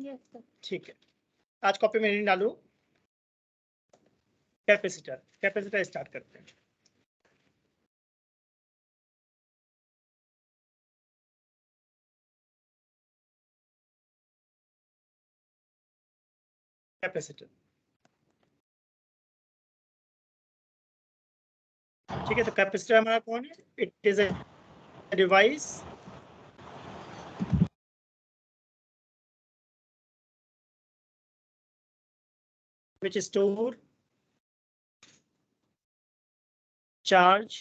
Yes sir. ठीक है, आज कॉपी में नहीं डालू। कैपेसिटर, कैपेसिटर स्टार्ट करते हैं। कैपेसिटर, ठीक है। तो कैपेसिटर हमारा कौन है? It is a device which store charge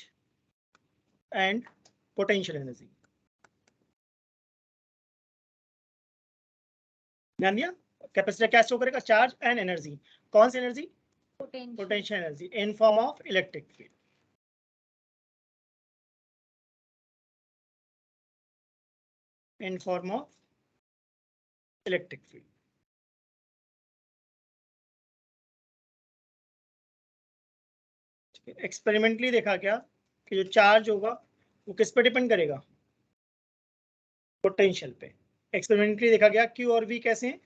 and potential energy। ध्यान दिया? कैपेसिटर क्या स्टोर करेगा? Charge and energy. कौन सी energy? Potential energy in form of electric field. In form of electric field. Experimentally देखा क्या कि जो चार्ज होगा वो किस पे डिपेंड करेगा? पोटेंशियल पे। एक्सपेरिमेंटली देखा गया क्यू और वी कैसे हैं?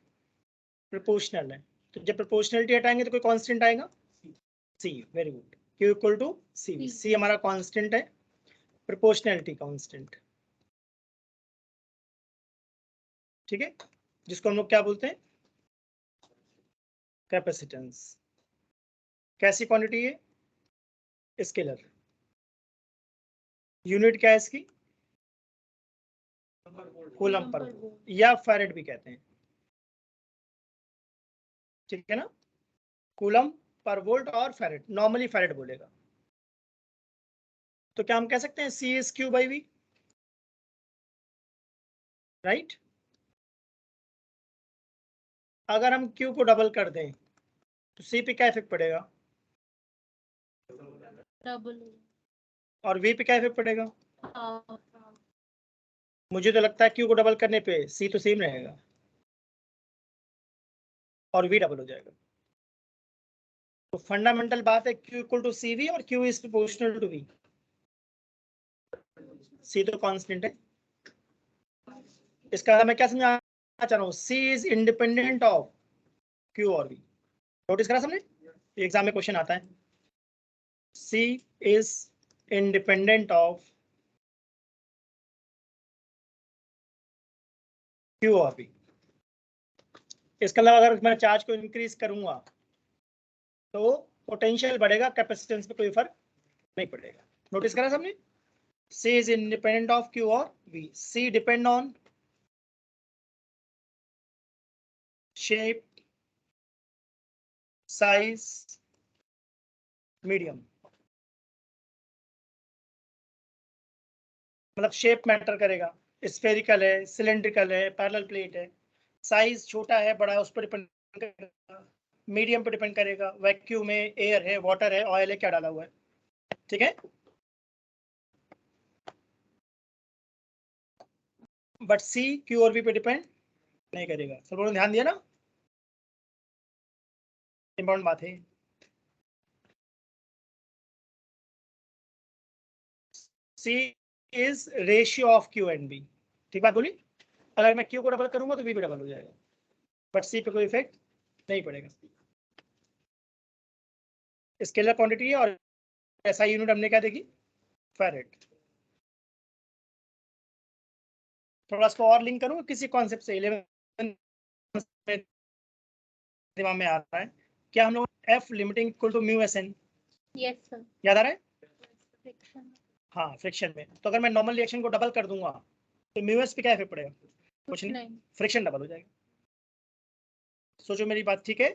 प्रोपोर्शनल है। तो जब प्रोपोर्शनलिटी हटाएंगे तो कोई कांस्टेंट आएगा, C. Very good. Q equal to C. C हमारा कांस्टेंट है, प्रोपोर्शनलिटी कांस्टेंट। ठीक है, जिसको हम लोग क्या बोलते हैं? कैपेसिटेंस। कैसी क्वांटिटी है? स्केलर। यूनिट क्या है इसकी? कूलम पर या फैरेड भी कहते हैं। ठीक है ना, कूलम पर वोल्ट और फैरेड, नॉर्मली फैरेड बोलेगा। तो क्या हम कह सकते हैं C is Q by V, right? अगर हम क्यू को डबल कर दें तो सी पे क्या इफेक्ट पड़ेगा? डबल। और वी पे क्या इफेक्ट पड़ेगा? हाँ। मुझे तो लगता है क्यू को डबल करने पे सी तो सेम रहेगा और वी डबल हो जाएगा। तो फंडामेंटल बात है Q equal to C V और Q is proportional to V. C तो कांस्टेंट है। इसका मैं क्या समझाना चाह रहा हूँ? सी इज इंडिपेंडेंट ऑफ क्यू और वी। नोटिस करा सबने? एग्जाम में क्वेश्चन आता है, C is independent of Q और वी। इसके अलावा अगर मैं चार्ज को इंक्रीज करूंगा तो पोटेंशियल बढ़ेगा, कैपेसिटेंस पे कोई फर्क नहीं पड़ेगा। नोटिस करा सबने? C is independent of Q और V. C depend on shape, size, medium. मतलब शेप मैटर करेगा, स्फेरिकल है, सिलेंड्रिकल है, पैरेलल प्लेट है। साइज छोटा है, बड़ा है, उस पर डिपेंड करेगा। मीडियम पर डिपेंड करेगा, वैक्यूम है, एयर है, वाटर है, ऑयल है, क्या डाला हुआ है। ठीक है, बट सी क्यू और वी पे डिपेंड नहीं करेगा। सब लोगों ने ध्यान दिया ना? इंपॉर्टेंट बात है। C is ratio of Q and B. ठीक बात बोली? अगर मैं क्यू को डबल करूंगा तो वी भी डबल हो जाएगा, बट सी पे कोई इफेक्ट नहीं पड़ेगा। स्केलर क्वांटिटी है और ऐसा यूनिट हमने क्या देखी? फैरेड। थोड़ा इसको और लिंक करूँ किसी कॉन्सेप्ट से, 11 दिमाग में आ रहा है। क्या हम लोग F limiting equal to mu S N, yes sir. याद आ रहा है? फ्रिक्शन। हाँ, फ्रिक्शन में। तो अगर मैं नॉर्मल रिएक्शन को डबल कर दूंगा तो म्यू एस पे क्या इफेक्ट पड़ेगा? कुछ नहीं, फ्रिक्शन डबल हो जाएगा। सोचो मेरी बात, ठीक है?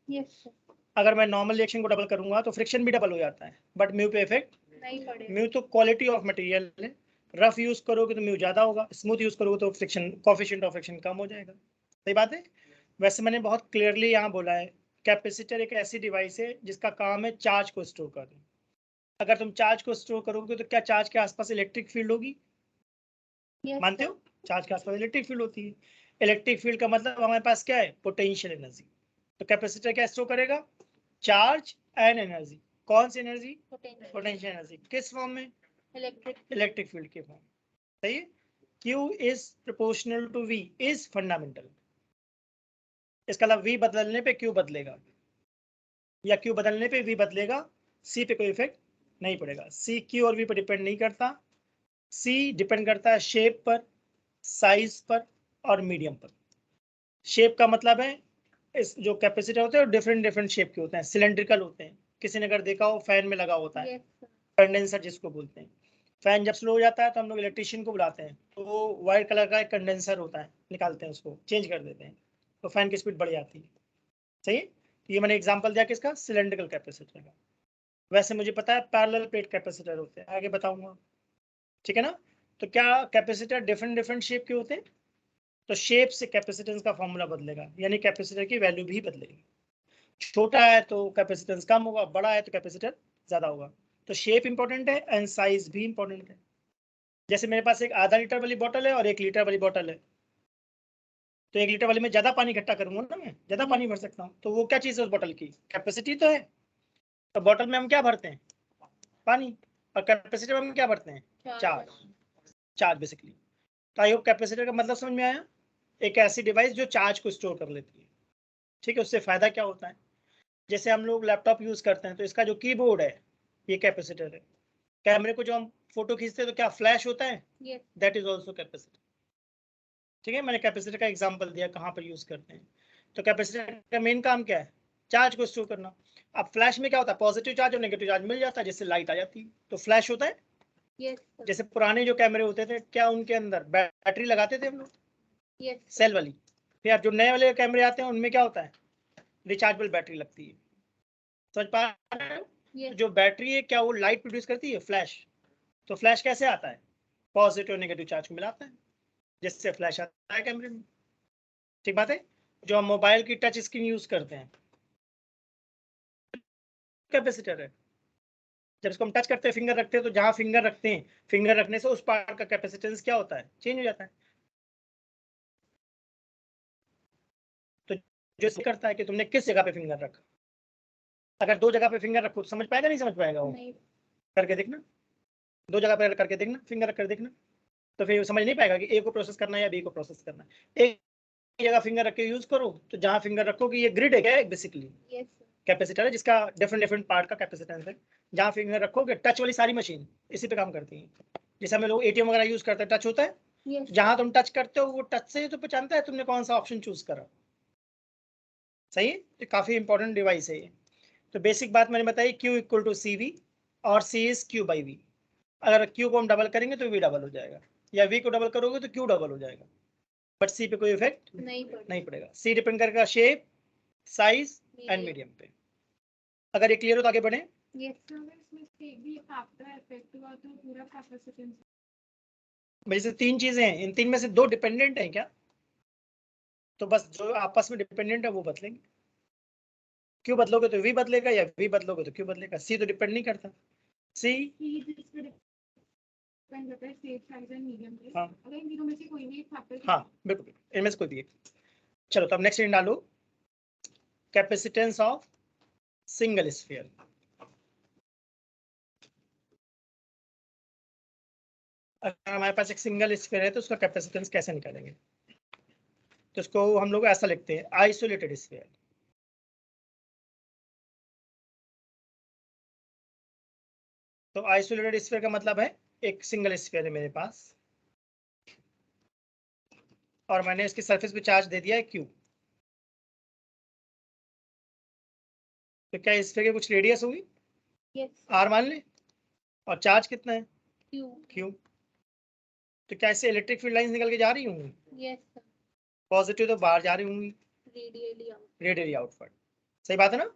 Yes sir. अगर मैं नॉर्मल रिएक्शन को डबल करूंगा तो फ्रिक्शन भी डबल हो जाता है, बट म्यू पे इफेक्ट नहीं पड़ेगा। म्यू तो क्वालिटी ऑफ मटेरियल है। रफ यूज करोगे तो म्यू ज्यादा होगा, स्मूथ यूज करोगे तो फ्रिक्शन, कोएफिशिएंट ऑफ फ्रिक्शन कम हो जाएगा। सही बात है? वैसे मैंने बहुत क्लियरली यहाँ बोला है, कैपेसिटर एक ऐसी डिवाइस है जिसका काम है चार्ज को स्टोर करना। अगर तुम चार्ज को स्टोर करोगे तो क्या चार्ज के आसपास इलेक्ट्रिक फील्ड होगी? मानते हो? चार्ज के आसपास इलेक्ट्रिक फील्ड होती है। इलेक्ट्रिक फील्ड का मतलब हमारे पास क्या है? Potential energy. तो कैपेसिटर क्या स्टोर करेगा? Charge and energy. कौन सी एनर्जी? Potential energy. किस फॉर्म में? इलेक्ट्रिक फील्ड के फॉर्म। सही है? Q is proportional to V is fundamental। इसका मतलब V बदलने पे Q बदलेगा या Q बदलने पे V बदलेगा, C पे कोई इफेक्ट नहीं पड़ेगा। C Q और V पर डिपेंड नहीं करता। C डिपेंड करता है शेप पर, साइज पर और मीडियम पर। शेप का मतलब है इस जो कैपेसिटर होते हैं डिफरेंट डिफरेंट शेप के होते हैं, सिलेंड्रिकल होते हैं। किसी ने अगर देखा हो फैन में लगा होता है, Yes, sir. कंडेंसर जिसको बोलते हैं। फैन जब स्लो हो जाता है तो हम लोग इलेक्ट्रिशियन को बुलाते हैं, तो वो वाइट कलर का एक कंडेंसर होता है, निकालते हैं उसको, चेंज कर देते हैं, तो फैन की स्पीड बढ़ जाती है। सही है? तो ये मैंने एग्जांपल दिया किसका, सिलेंड्रिकल कैपेसिटर का। वैसे मुझे पता है पैरेलल प्लेट कैपेसिटर होते हैं, आगे बताऊंगा। ठीक है ना? तो क्या कैपेसिटर डिफरेंट डिफरेंट शेप के होते हैं, तो शेप से कैपेसिटेंस का फॉर्मूला बदलेगा, यानी कैपेसिटर की वैल्यू भी बदलेगी। छोटा है तो कैपेसिटेंस कम होगा, बड़ा है तो कैपेसिटर ज्यादा होगा। तो शेप इंपॉर्टेंट है एंड साइज भी इंपॉर्टेंट है। जैसे मेरे पास एक आधा लीटर वाली बोतल है और 1 लीटर वाली बोतल है, तो 1 लीटर वाली में ज्यादा पानी इकट्ठा करूंगा ना, मैं ज्यादा पानी भर सकता हूँ, तो वो क्या चीज है उस बोतल की, कैपेसिटी तो है। तो बोतल में हम क्या भरते हैं, पानी, और कैपेसिटर में हम क्या भरते हैं, चार्ज बेसिकली। तो आई होप कैपेसिटर का मतलब समझ में आया। एक ऐसी डिवाइस जो चार्ज को स्टोर कर लेती है। ठीक है, उससे फायदा क्या होता है, जैसे हम लोग लैपटॉप यूज करते हैं तो इसका जो कीबोर्ड है ये कैपेसिटर है। कैमरे को जो हम फोटो खींचते हैं तो क्या फ्लैश होता है, Yes. That is also capacitor. ठीक है, मैंने कैपेसिटर का एग्जांपल दिया कहाँ पर यूज करते हैं। तो कैपेसिटर का मेन काम क्या है, चार्ज को स्टोर करना। अब फ्लैश में क्या होता है, पॉजिटिव चार्ज और नेगेटिव चार्ज मिल जाता है, जिससे लाइट आ जाती है, तो फ्लैश होता है। Yes, sir. जैसे पुराने जो कैमरे होते थे, क्या उनके अंदर बैटरी लगाते थे हम लोग, Yes, sir. सेल वाली। फिर अब जो नए वाले कैमरे आते हैं उनमें क्या होता है, रिचार्जेबल बैटरी लगती है। समझ पा रहे हो? Yes. तो जो बैटरी है क्या वो लाइट प्रोड्यूस करती है, फ्लैश। तो फ्लैश कैसे आता है, पॉजिटिव और नेगेटिव चार्ज को मिलाता है, जिससे फ्लैश आता है कैमरे में। ठीक बात है। जो हम मोबाइल की टच स्क्रीन यूज करते हैं, कैपेसिटर है। जब इसको हम टच करते हैं, फिंगर रखते हैं, तो जहां फिंगर रखते हैं, फिंगर रखने से उस पार्ट का कैपेसिटेंस क्या होता है, चेंज हो जाता है। तो जो इससे करता है कि तुमने किस जगह पे फिंगर रखा। अगर 2 जगह पे फिंगर रखो तो समझ पाएगा नहीं समझ पाएगा वो, नहीं. करके देखना। 2 जगह पे करके देखना, फिंगर रख कर देखना, तो फिर समझ नहीं पाएगा कि ए को प्रोसेस करना है या बी को प्रोसेस करना है। एक जगह फिंगर रख के यूज करो, तो जहां फिंगर रखोगे, ये ग्रिड है क्या बेसिकली, Yes, sir. कैपेसिटर है जिसका डिफरेंट डिफरेंट पार्ट का कैपेसिटेंस है। जहां फिंगर रखोगे, टच वाली सारी मशीन इसी पे काम करती है। जैसे हम लोग एटीएम वगैरह यूज करते हैं, टच होता है। Yes, जहां sir. तुम टच करते हो वो टच से ही तो पहचानता है तुमने कौन सा ऑप्शन चूज करा। सही है, तो काफी इंपॉर्टेंट डिवाइस है ये। तो बेसिक बात मैंने बताई, Q equal to C V और C is Q by V. अगर Q को हम डबल करेंगे तो V डबल हो जाएगा, या V को डबल करोगे तो Q डबल हो जाएगा, बट C पे कोई इफेक्ट नहीं पड़ेगा। C डिपेंड करेगा शेप, साइज एंड मीडियम पे। अगर ये क्लियर हो तो आगे बढ़े। Yes, sir. अगर इसमें से एक भी फैक्टर इफेक्ट हुआ तो पूरा कैपेसिटेंस. जैसे 3 चीजें हैं, इन 3 में से 2 डिपेंडेंट हैं क्या, तो बस जो आपस में डिपेंडेंट है वो बदलेंगे। Q बदलोगे तो V बदलेगा, या V बदलोगे तो Q बदलेगा। C तो डिपेंड नहीं करता। C डिपेंड करता है शेप, साइज एंड मीडियम पे. हाँ अगर इन तीनों में से कोई भी एक फैक्टर. हाँ बिल्कुल, इनमें से कोई भी एक। चलो तो अब नेक्स्ट इन डालो, कैपेसिटेंस ऑफ सिंगल स्फीयर। अगर हमारे पास एक सिंगल स्फीयर है तो उसका कैपेसिटेंस कैसे निकालेंगे, तो उसको हम लोग ऐसा लिखते हैं, आइसोलेटेड स्फीयर। तो आइसोलेटेड स्फीयर का मतलब है एक सिंगल स्फीयर है मेरे पास, और मैंने इसकी सरफेस पे चार्ज दे दिया है Q। तो क्या स्फीयर की कुछ रेडियस होगी, Yes. R मान ले, और चार्ज कितना है, Q. Q। तो क्या इससे इलेक्ट्रिक फील्ड लाइंस निकल के जा रही होंगी, Yes, sir. पॉजिटिव तो बाहर जा रही होंगी, Radially out. Radially outward. सही बात है ना,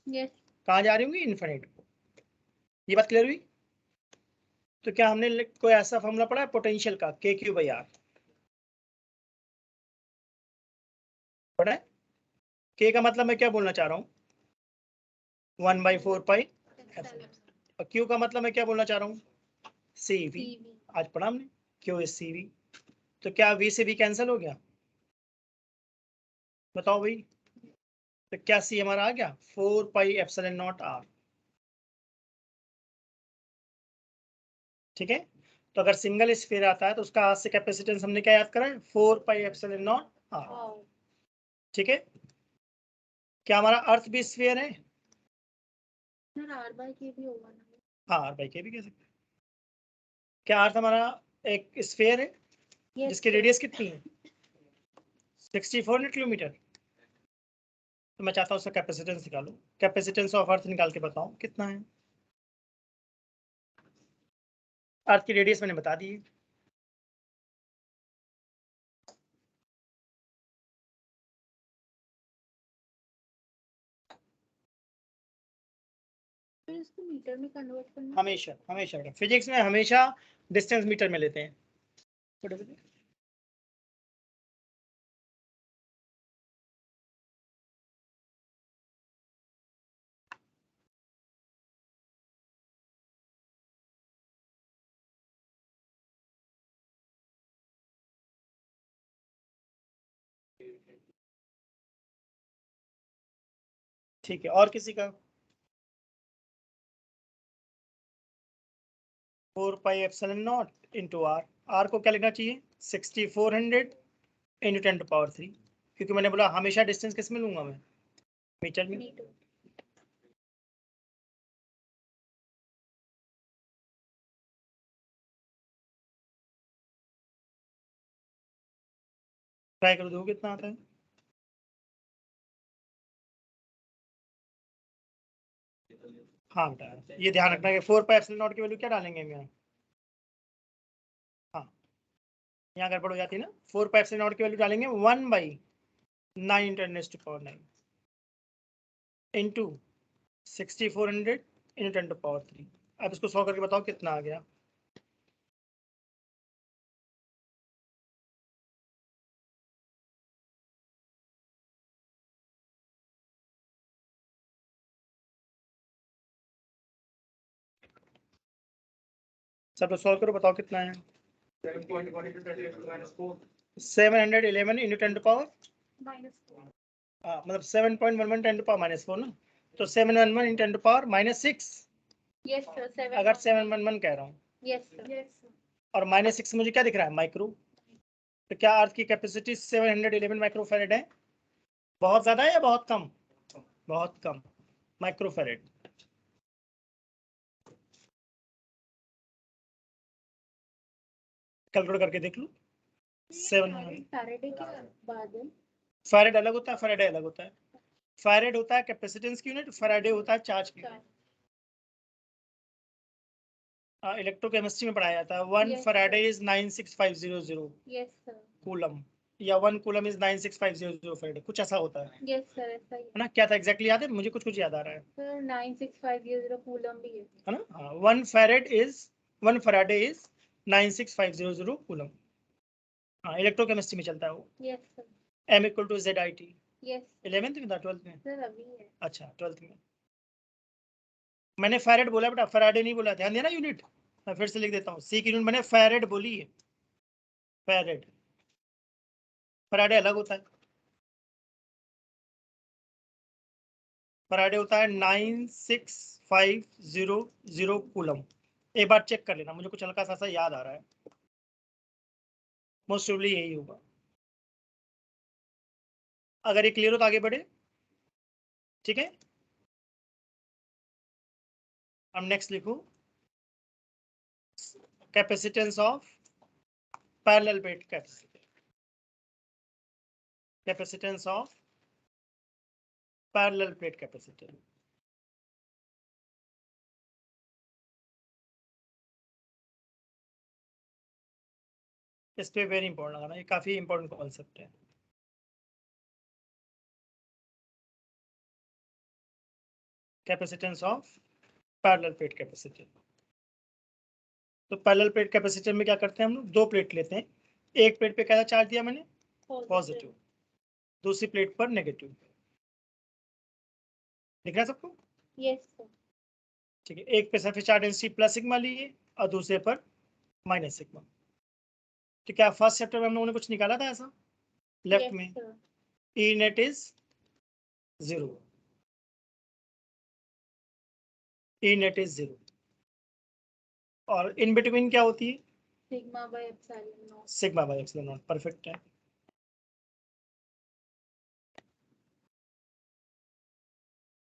Yes. कहाँ जा रही होंगी, इन्फिनिट को। ये बात क्लियर हुई। तो क्या हमने कोई ऐसा फॉर्मूला पढ़ा है पोटेंशियल का, KQ/R पढ़ा है। K का मतलब मैं क्या बोलना चाह रहा हूँ, 1/4 पाई, और Q का मतलब मैं क्या बोलना चाह रहा हूँ, CV। आज पढ़ा हमने, Q इज CV। तो क्या V से V कैंसिल हो गया, बताओ भाई। तो क्या C हमारा आ गया, 4 पाई एप्सिलॉन नॉट R। ठीक है, तो अगर सिंगल स्फीयर आता है तो उसका आज से कैपेसिटेंस हमने क्या याद करा है, 4 पाई एप्सिलॉन नॉट R। ठीक है, क्या हमारा अर्थ भी स्फीयर है? सर r/k भी होगा ना? हाँ, r/k भी कह सकते हैं। क्या अर्थ हमारा एक स्फीयर है Yes, जिसकी sir. रेडियस कितनी है? 6400 किलोमीटर। तो मैं चाहता हूँ उसका कैपेसिटेंस निकालो। कैपेसिटेंस ऑफ अर्थ निकाल के बताओ कितना है। अर्थ की रेडियस मैंने बता दी है। फिर इसको मीटर में कन्वर्ट करना। हमेशा हमेशा फिजिक्स में हमेशा डिस्टेंस मीटर में लेते हैं। ठीक है, और किसी का? 4 pi epsilon naught into R. R को क्या लिखना चाहिए? 6400 इंटू 10⁻3, क्योंकि मैंने बोला हमेशा डिस्टेंस किस में लूंगा मैं? मीटर में। मीटर। ट्राई कर दो कितना आता है। हाँ बेटा, ये ध्यान रखना कि 4 पाई एप्सिलॉन नॉट की वैल्यू क्या डालेंगे हम यहाँ? हाँ, यहाँ गड़बड़ हो जाती है ना। 4 पाई एप्सिलॉन नॉट की वैल्यू डालेंगे 1/9 × 10⁻³ इंटू 6400 इंटू 10⁻3। अब इसको सॉल्व करके बताओ कितना आ गया। सब लोग सॉल्व करो, बताओ कितना है। 711 इंटू 10⁻, -4। मतलब 7.11 10⁻⁻4 ना। तो 711 इंटू 10⁻⁻6। Yes sir. 7। अगर 711 कह रहा हूँ यस सर। Yes sir. और -6 मुझे क्या दिख रहा है? माइक्रो। तो क्या अर्थ की कैपेसिटी 711 माइक्रोफैरेड है? बहुत ज्यादा है या बहुत कम? बहुत कम, माइक्रोफैरेड। कैलकुलेट करके देख लो। 7 फैराडे के बाद है। फैरेड अलग होता है, फैराडे अलग होता है। फैरेड होता है कैपेसिटेंस की यूनिट, फैराडे होता है चार्ज की यूनिट। इलेक्ट्रोकेमिस्ट्री में पढ़ाया जाता है। 1 Yes, Faraday sir. Is 96500 yes sir. Coulomb, या 1 कूलम इज 96500 फैराडे, कुछ ऐसा होता है। यस सर, ऐसा ही है ना? क्या था एग्जैक्टली याद है? मुझे कुछ कुछ याद आ रहा है। सर। 9650 कूलम भी है ना? हाँ, 1 फैराडे इज 96500 कूलम। हाँ, इलेक्ट्रोकेमिस्ट्री में चलता है वो। Yes sir. M = ZIT। Yes 11th में था, 12th में? सर, अभी है। अच्छा, 12th में। मैंने फैरेड बोला बेटा, फैराडे नहीं बोला, ध्यान देना यूनिट। मैं फिर से लिख देता हूँ, सी की यूनिट मैंने फैरेड बोली है। फैरेड। फैराडे अलग होता है। फैराडे होता है 9650 कूलम। एक बार चेक कर लेना, मुझे कुछ हल्का सा याद आ रहा है। मोस्ट प्रोबेबली यही होगा। अगर ये क्लियर हो तो आगे बढ़े। ठीक है, अब नेक्स्ट लिखो capacitance of parallel plate capacitor. Capacitance of parallel plate capacitor. इस पे वेरी इंपॉर्टेंट लगाना, ये काफी इंपॉर्टेंट कॉन्सेप्ट है। Capacitance of parallel plate capacitor. तो पैरेलल प्लेट कैपेसिटर में क्या करते हैं हम लोग? दो प्लेट लेते हैं। एक प्लेट पे क्या चार्ज दिया मैंने? पॉजिटिव। दूसरी प्लेट पर नेगेटिव। दिख रहा है सबको? Yes sir. ठीक है, एक पे surface charge density plus sigma ली है और दूसरे पर माइनस सिग्मा। तो क्या फर्स्ट चैप्टर में हम लोगों ने कुछ निकाला था ऐसा लेफ्ट में? E net is 0। E net is 0। और इन बिटवीन क्या होती है? Sigma by epsilon naught. Sigma by epsilon naught. Perfect है।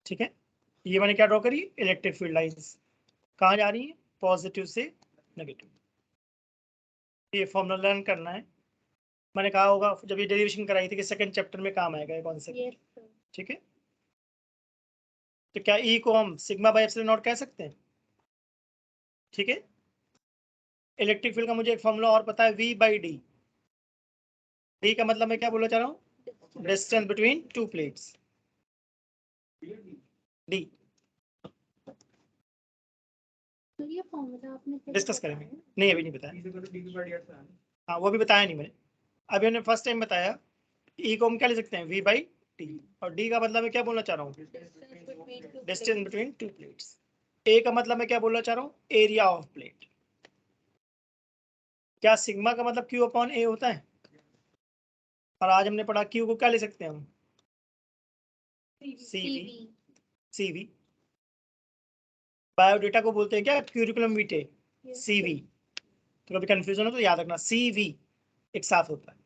ठीक है, ये मैंने क्या ड्रॉ करी, इलेक्ट्रिक फील्ड लाइंस कहाँ जा रही है, पॉजिटिव से नेगेटिव। ये फॉर्मूला लर्न करना है, मैंने कहा होगा जब ये डेरिवेशन कराई थी कि सेकंड चैप्टर में काम आएगा ये कॉन्सेप्ट। ठीक है, तो क्या ई को हम सिग्मा बाय एप्सिलॉन नॉट कह सकते हैं। ठीक है, इलेक्ट्रिक फील्ड का मुझे एक फॉर्मूला और पता है, वी बाई डी। डी का मतलब मैं क्या बोलना चाह रहा हूँ, distance between two plates, D. तो ये फॉर्मूला आपने डिस्कस करेंगे, नहीं अभी नहीं बताया, हाँ वो भी बताया नहीं मैंने, अभी हमने फर्स्ट टाइम बताया। ई को हम क्या ले सकते हैं, वी बाई टी, और डी का मतलब मैं क्या बोलना चाह रहा हूँ, डिस्टेंस बिटवीन टू प्लेट्स। ए का मतलब मैं क्या बोलना चाह रहा हूँ, एरिया ऑफ प्लेट। क्या सिग्मा का मतलब क्यू अपॉन ए होता है, और आज हमने पढ़ा क्यू को क्या ले सकते हैं हम, सीवी। सीवी बायोडेटा को बोलते हैं क्या, क्यूरिकुलम विटे, सीवी। तो कभी कंफ्यूजन हो तो याद रखना, सीवी एक साथ होता है।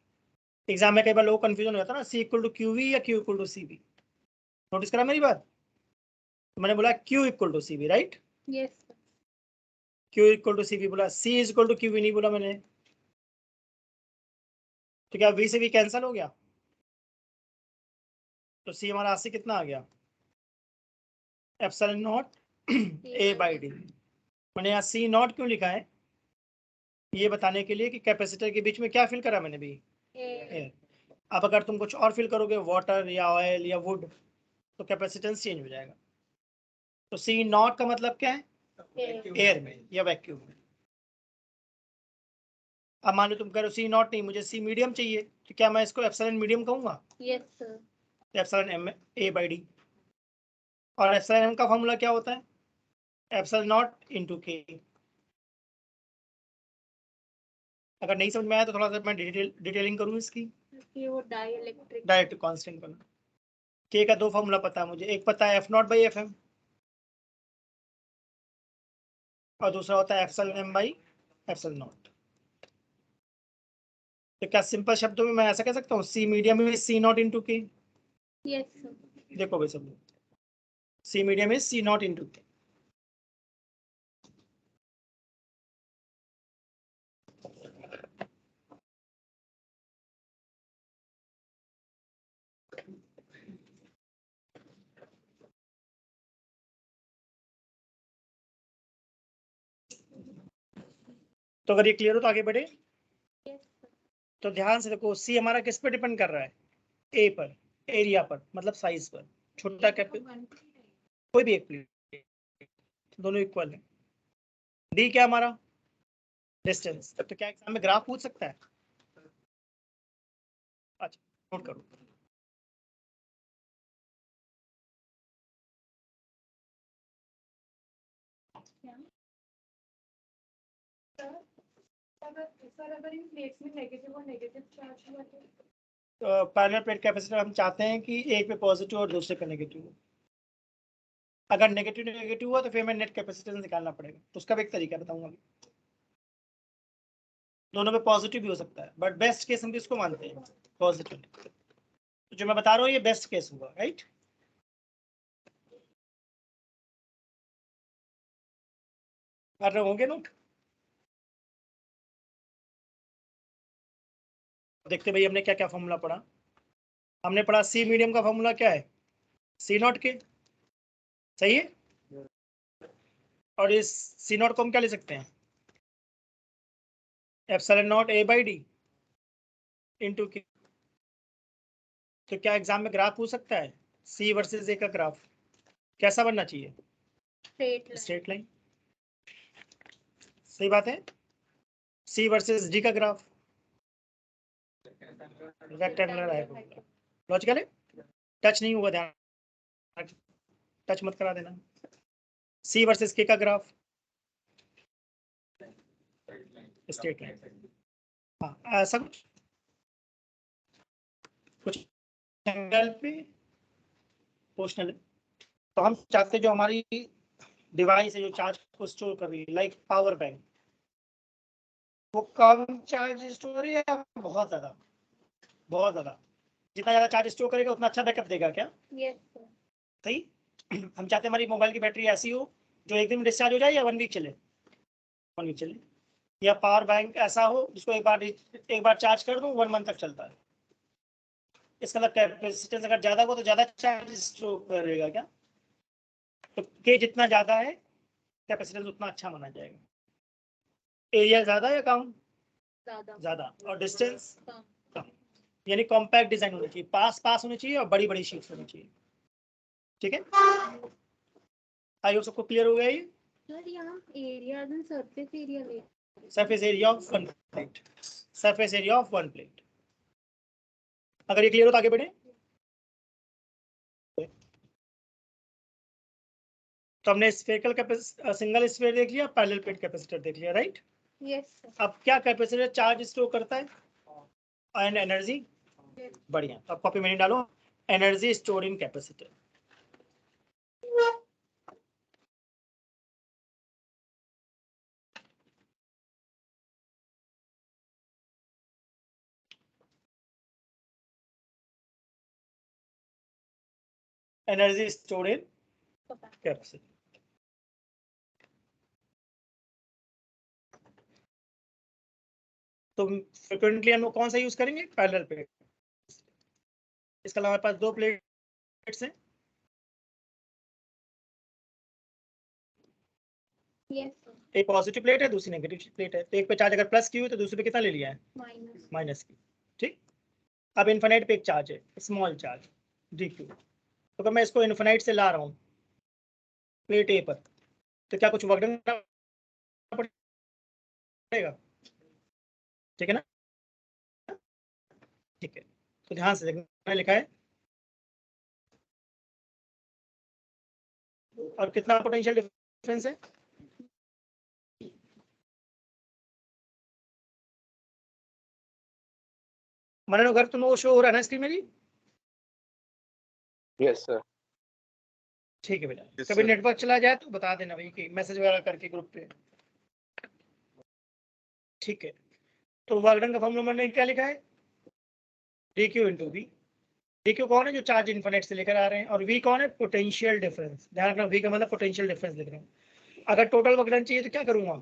एग्जाम में कई बार लोगों को कंफ्यूजन हो जाता है ना, C equal to Q V या Q equal to C V. Notice करा मेरी बात, तो मैंने बोला Q equal to C V, right. Yes Q equal to C V बोला, C is equal to Q V नहीं बोला मैंने। तो क्या वी से वी कैंसिल हो गया, तो सी हमारा से कितना आ गया, epsilon naught A by D. मैंने यहाँ सी नॉट क्यों लिखा है, ये बताने के लिए कि कैपेसिटर के बीच में क्या फिल करा मैंने भी, एयर। अब अगर तुम कुछ और फिल करोगे, वाटर या ऑयल या वुड, तो कैपेसिटेंस चेंज हो जाएगा। तो सी नॉट का मतलब क्या है, एयर में या वैक्यूम में। अब मान लो तुम कह रहे हो सी नॉट नहीं, मुझे सी मीडियम चाहिए, तो क्या मैं इसको एप्सिलॉन मीडियम कहूंगा, yes sir, epsilon M A by D. और एप्सिलॉन एम का फॉर्मूला क्या होता है, एप्सिलॉन नॉट इनटू के। अगर नहीं समझ में आया तो थोड़ा सा मैं डिटेलिंग करूँ इसकी, वो डाइलेक्ट्रिक डायरेक्ट कांस्टेंट बना। के का दो फॉर्मूला पता है मुझे, एक पता है F naught by F M, और दूसरा होता है epsilon M by epsilon naught. तो क्या सिंपल शब्दों में मैं ऐसा कह सकता हूँ, C medium is C naught into K. Yes sir, देखो भाई सब लोग, C medium is C naught into K. तो अगर ये क्लियर हो तो आगे बढ़े। यस सर, तो ध्यान से देखो, सी हमारा किस पे डिपेंड कर रहा है, ए पर, एरिया पर, मतलब साइज पर। छोटा कैप कोई भी एक प्लेट, दोनों इक्वल है। डी क्या हमारा, डिस्टेंस। तो क्या एग्जाम में ग्राफ पूछ सकता है, अच्छा नोट करो। सर अगर इन प्लेट्स में नेगेटिव और नेगेटिव चार्ज हुआ तो पैरेलल प्लेट कैपेसिटर हम चाहते हैं कि एक पे पॉजिटिव और दूसरे पे नेगेटिव हो। अगर नेगेटिव नेगेटिव हुआ तो फिर हमें नेट कैपेसिटेंस निकालना पड़ेगा, तो उसका भी एक तरीका बताऊंगा अभी। दोनों पे पॉजिटिव भी हो सकता है, बट बेस्ट केस हम किसको मानते हैं, पॉजिटिव। तो जो मैं बता रहा हूँ ये बेस्ट केस हुआ, राइट। कर रहे होंगे नोट। देखते भाई हमने क्या क्या फॉर्मूला पढ़ा। हमने पढ़ा सी मीडियम का फॉर्मूला क्या है, सी नॉट के, सही है। और इस सी नॉट को हम क्या ले सकते हैं, epsilon naught A by D into K. तो क्या एग्जाम में ग्राफ पूछ सकता है, सी वर्सेस ए का ग्राफ कैसा बनना चाहिए, स्ट्रेट लाइन। सही बात है। सी वर्सेस डी का ग्राफ रेक्टेंगुलर है, लॉजिकल है। टच नहीं हुआ, ध्यान, टच मत करा देना। सी वर्सेस के का ग्राफ स्ट्रेट लाइन। हाँ ऐसा कुछ कुछ एंगल पे प्रोपोर्शनल। तो हम चाहते जो हमारी डिवाइस है जो चार्ज को स्टोर कर रही है, लाइक पावर बैंक, वो कम चार्ज स्टोर है या बहुत ज्यादा, बहुत ज्यादा। जितना ज्यादा चार्ज स्टोर करेगा उतना अच्छा बैकअप देगा क्या, यस सर, सही। हम चाहते हैं हमारी मोबाइल की बैटरी ऐसी हो जो एक दिन डिस्चार्ज हो जाए या 1 वीक चले, 1 वीक चले, या पावर बैंक ऐसा हो जिसको एक बार चार्ज कर दूं 1 मंथ तक चलता है। इसका मतलब कैपेसिटेंस अगर ज्यादा हो तो ज्यादा चार्ज स्टोर करेगा क्या, तो के जितना ज्यादा है कैपेसिटेंस उतना अच्छा माना जाएगा। एरिया ज्यादा या कम, ज्यादा, और डिस्टेंस कम, यानी कॉम्पैक्ट डिजाइन होनी चाहिए, पास पास होनी चाहिए और बड़ी बड़ी शीट्स होनी चाहिए। ठीक है, आई होप सबको क्लियर हो गया ये। सर यहाँ एरिया सरफेस एरिया ले, surface area of one plate, surface area of one plate. अगर ये क्लियर हो तो आगे बढ़े। तो हमने स्फेरिकल कैपेसिटर, सिंगल स्फीयर देख लिया, पैरेलल प्लेट कैपेसिटर देख लिया, राइट। यस अब क्या कैपेसिटर चार्ज स्टोर करता है एंड एनर्जी, बढ़िया, तो आप कॉपी में नहीं डालो, energy store in capacitor. Energy store in capacitor. तो फ्रिक्वेंटली हम लोग कौन सा यूज करेंगे, पैरेलल प्लेट। इसके अलावा हमारे पास 2 प्लेट्स हैं, यस एक पॉजिटिव प्लेट है, दूसरी नेगेटिव प्लेट है। तो एक पे चार्ज अगर प्लस की हुई तो दूसरे पे कितना ले लिया है, माइनस माइनस की। ठीक, अब इन्फिनाइट पे एक चार्ज है, स्मॉल चार्ज dq, तो अगर मैं इसको इन्फिनाइट से ला रहा हूँ प्लेट ए पर, तो क्या कुछ वर्क डन करना पड़ेगा, ठीक है ना। ठीक है, तो ध्यान से देखना, लिखा है और कितना पोटेंशियल डिफरेंस है, मनन घर तुम वो शो हो रहा है ना स्क्रीन मेरी। Yes sir. ठीक है बेटा, Yes, कभी sir. नेटवर्क चला जाए तो बता देना भाई कि मैसेज वगैरह करके ग्रुप पे। ठीक है, तो वर्क डन का फॉर्मूला मैंने क्या लिखा है, dq इंटू वी। dq कौन है, जो चार्ज इन्फिनिट से लेकर आ रहे हैं, और v कौन है, पोटेंशियल डिफरेंस। ध्यान रखना v का मतलब पोटेंशियल डिफरेंस लिख रहा हूँ। अगर टोटल वर्क डन चाहिए तो क्या करूंगा,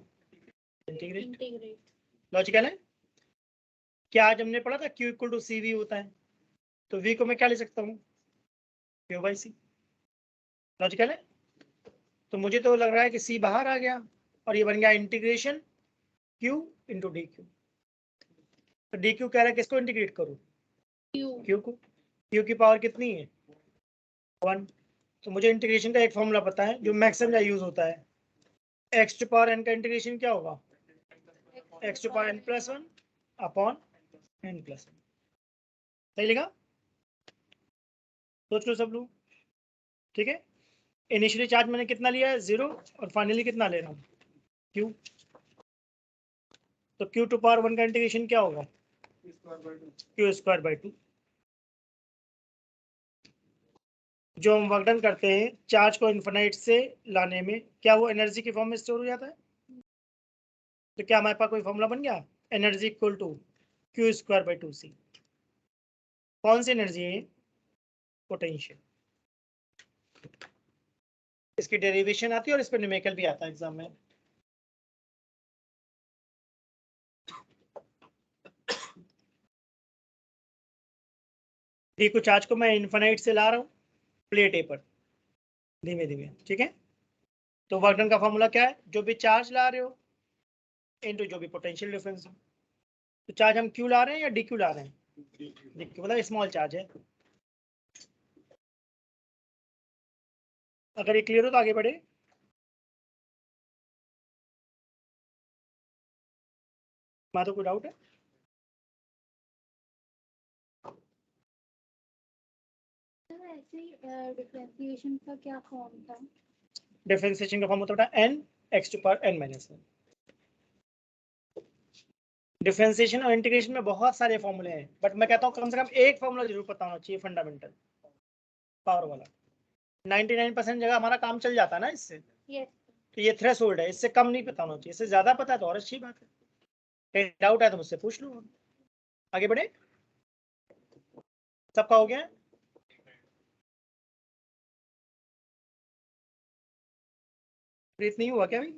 इंटीग्रेट। इंटीग्रेट लॉजिकल है, क्या आज हमने पढ़ा था q इक्वल टू cv होता है, तो v को मैं क्या ले सकता हूँ, q बाई सी। लॉजिकल है, तो मुझे तो लग रहा है कि c बाहर आ गया और ये बन गया integration q into D Q. तो डी क्यू कह रहा है किसको इंटीग्रेट करूँ, q को। q की पावर कितनी है, 1। तो मुझे इंटीग्रेशन का एक फॉर्मूला पता है जो मैक्सिमम यूज होता है, x टू पावर n का इंटीग्रेशन क्या होगा, x to power n plus 1 upon n plus 1। सही लिखा, सोच लो सब लोग। ठीक है, इनिशियली चार्ज मैंने कितना लिया है, 0, और फाइनली कितना ले रहा हूँ, q। तो q टू पावर 1 का इंटीग्रेशन क्या होगा, q स्क्वायर बाई 2। जो हम वर्क डन करते हैं चार्ज को इन्फिनाइट से लाने में, क्या वो एनर्जी की फॉर्म में स्टोर हो जाता है। तो क्या हमारे पास कोई फॉर्मूला बन गया, energy equal to Q square by 2c। कौन सी एनर्जी है, पोटेंशियल। इसकी डेरिवेशन आती है और इस पर न्यूमेरिकल भी आता है एग्जाम में। डी को चार्ज को मैं इन्फिनाइट से ला रहा हूँ प्लेट ए पर धीमे धीमे, ठीक है। तो वर्क डन का फॉर्मूला क्या है, जो भी चार्ज ला रहे हो इनटू जो भी पोटेंशियल डिफरेंस है। तो चार्ज हम क्यू ला रहे हैं या डी क्यू ला रहे हैं, डी क्यू मतलब स्मॉल चार्ज है। अगर ये क्लियर हो तो आगे बढ़े। माधव को डाउट है, ऐसे डिफरेंशिएशन का क्या फॉर्म था, डिफरेंशिएशन का फॉर्म होता है n x to power n minus 1। Differentiation और इंटीग्रेशन में बहुत सारे फॉर्मूले हैं, बट मैं कहता हूँ कम से कम एक फॉर्मूला जरूर पता होना चाहिए, फंडामेंटल पावर वाला। 99% जगह हमारा काम चल जाता है ना इससे। यस तो ये थ्रेशोल्ड है, इससे कम नहीं पता होना चाहिए, इससे ज्यादा पता है तो और अच्छी बात है। कहीं डाउट है तो मुझसे पूछ लो। आगे बढ़े, सबका हो गया। प्रीत नहीं हुआ क्या भाई?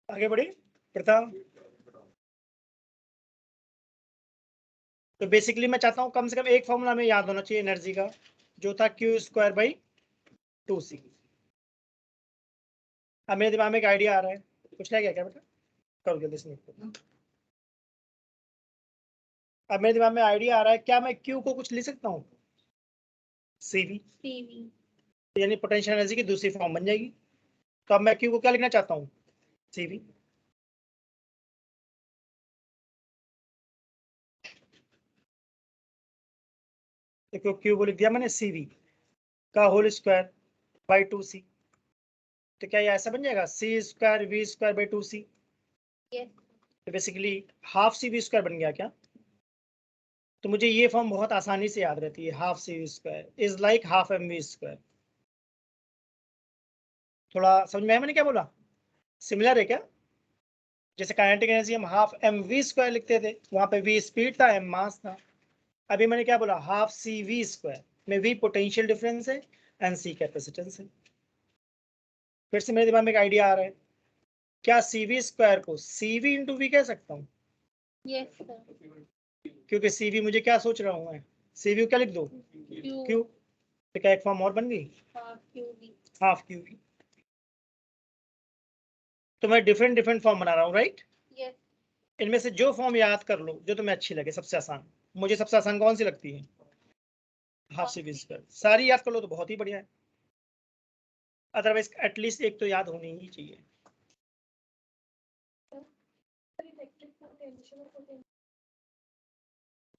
आगे बढ़े प्रताप। तो बेसिकली मैं चाहता हूँ कम से कम एक फॉर्मूला में याद होना चाहिए एनर्जी का, जो था Q²/2C। अब मेरे दिमाग में एक आइडिया आ रहा है, कुछ रह गया क्या बेटा? करो जल्दी से। अब मेरे दिमाग में आइडिया आ रहा है, क्या मैं Q को कुछ लिख सकता हूँ? CV, यानी पोटेंशियल एनर्जी की दूसरी फॉर्म बन जाएगी। तो अब मैं Q को क्या लिखना चाहता हूँ? CV। देखो Q को लिख दिया मैंने CV का होल स्क्वायर बाई 2C। तो क्या ये ऐसा बन जाएगा C²V²/2C? तो बेसिकली हाफ CV² बन गया क्या? तो मुझे ये फॉर्म बहुत आसानी से याद रहती है, half CV² is like half mv²। थोड़ा समझ में आया मैंने क्या बोला? सिमिलर है क्या? जैसे काइनेटिक एनर्जी हम हाफ mv² लिखते थे, वहां पे v स्पीड था, m मास था। अभी मैंने क्या बोला? हाफ CV² में v पोटेंशियल डिफरेंस है एंड c कैपेसिटेंस है। फिर से मेरे दिमाग में एक आइडिया आ रहा है, क्या CV² को CV इंटू वी कह सकता हूँ? Yes sir. क्योंकि CV मुझे क्या सोच रहा हूँ मैं, CV को क्या लिख दो? Q। तो क्या एक फॉर्म और बन गई? Half QV। तो मैं डिफरेंट फॉर्म बना रहा हूँ, राइट? यस। इनमें से जो फॉर्म याद कर लो जो तुम्हें अच्छी लगे, सबसे आसान। मुझे सबसे आसान कौन सी लगती है? Half CV²। सारी याद कर लो तो बहुत ही बढ़िया है, अदरवाइज एटलीस्ट एक तो याद होनी ही चाहिए।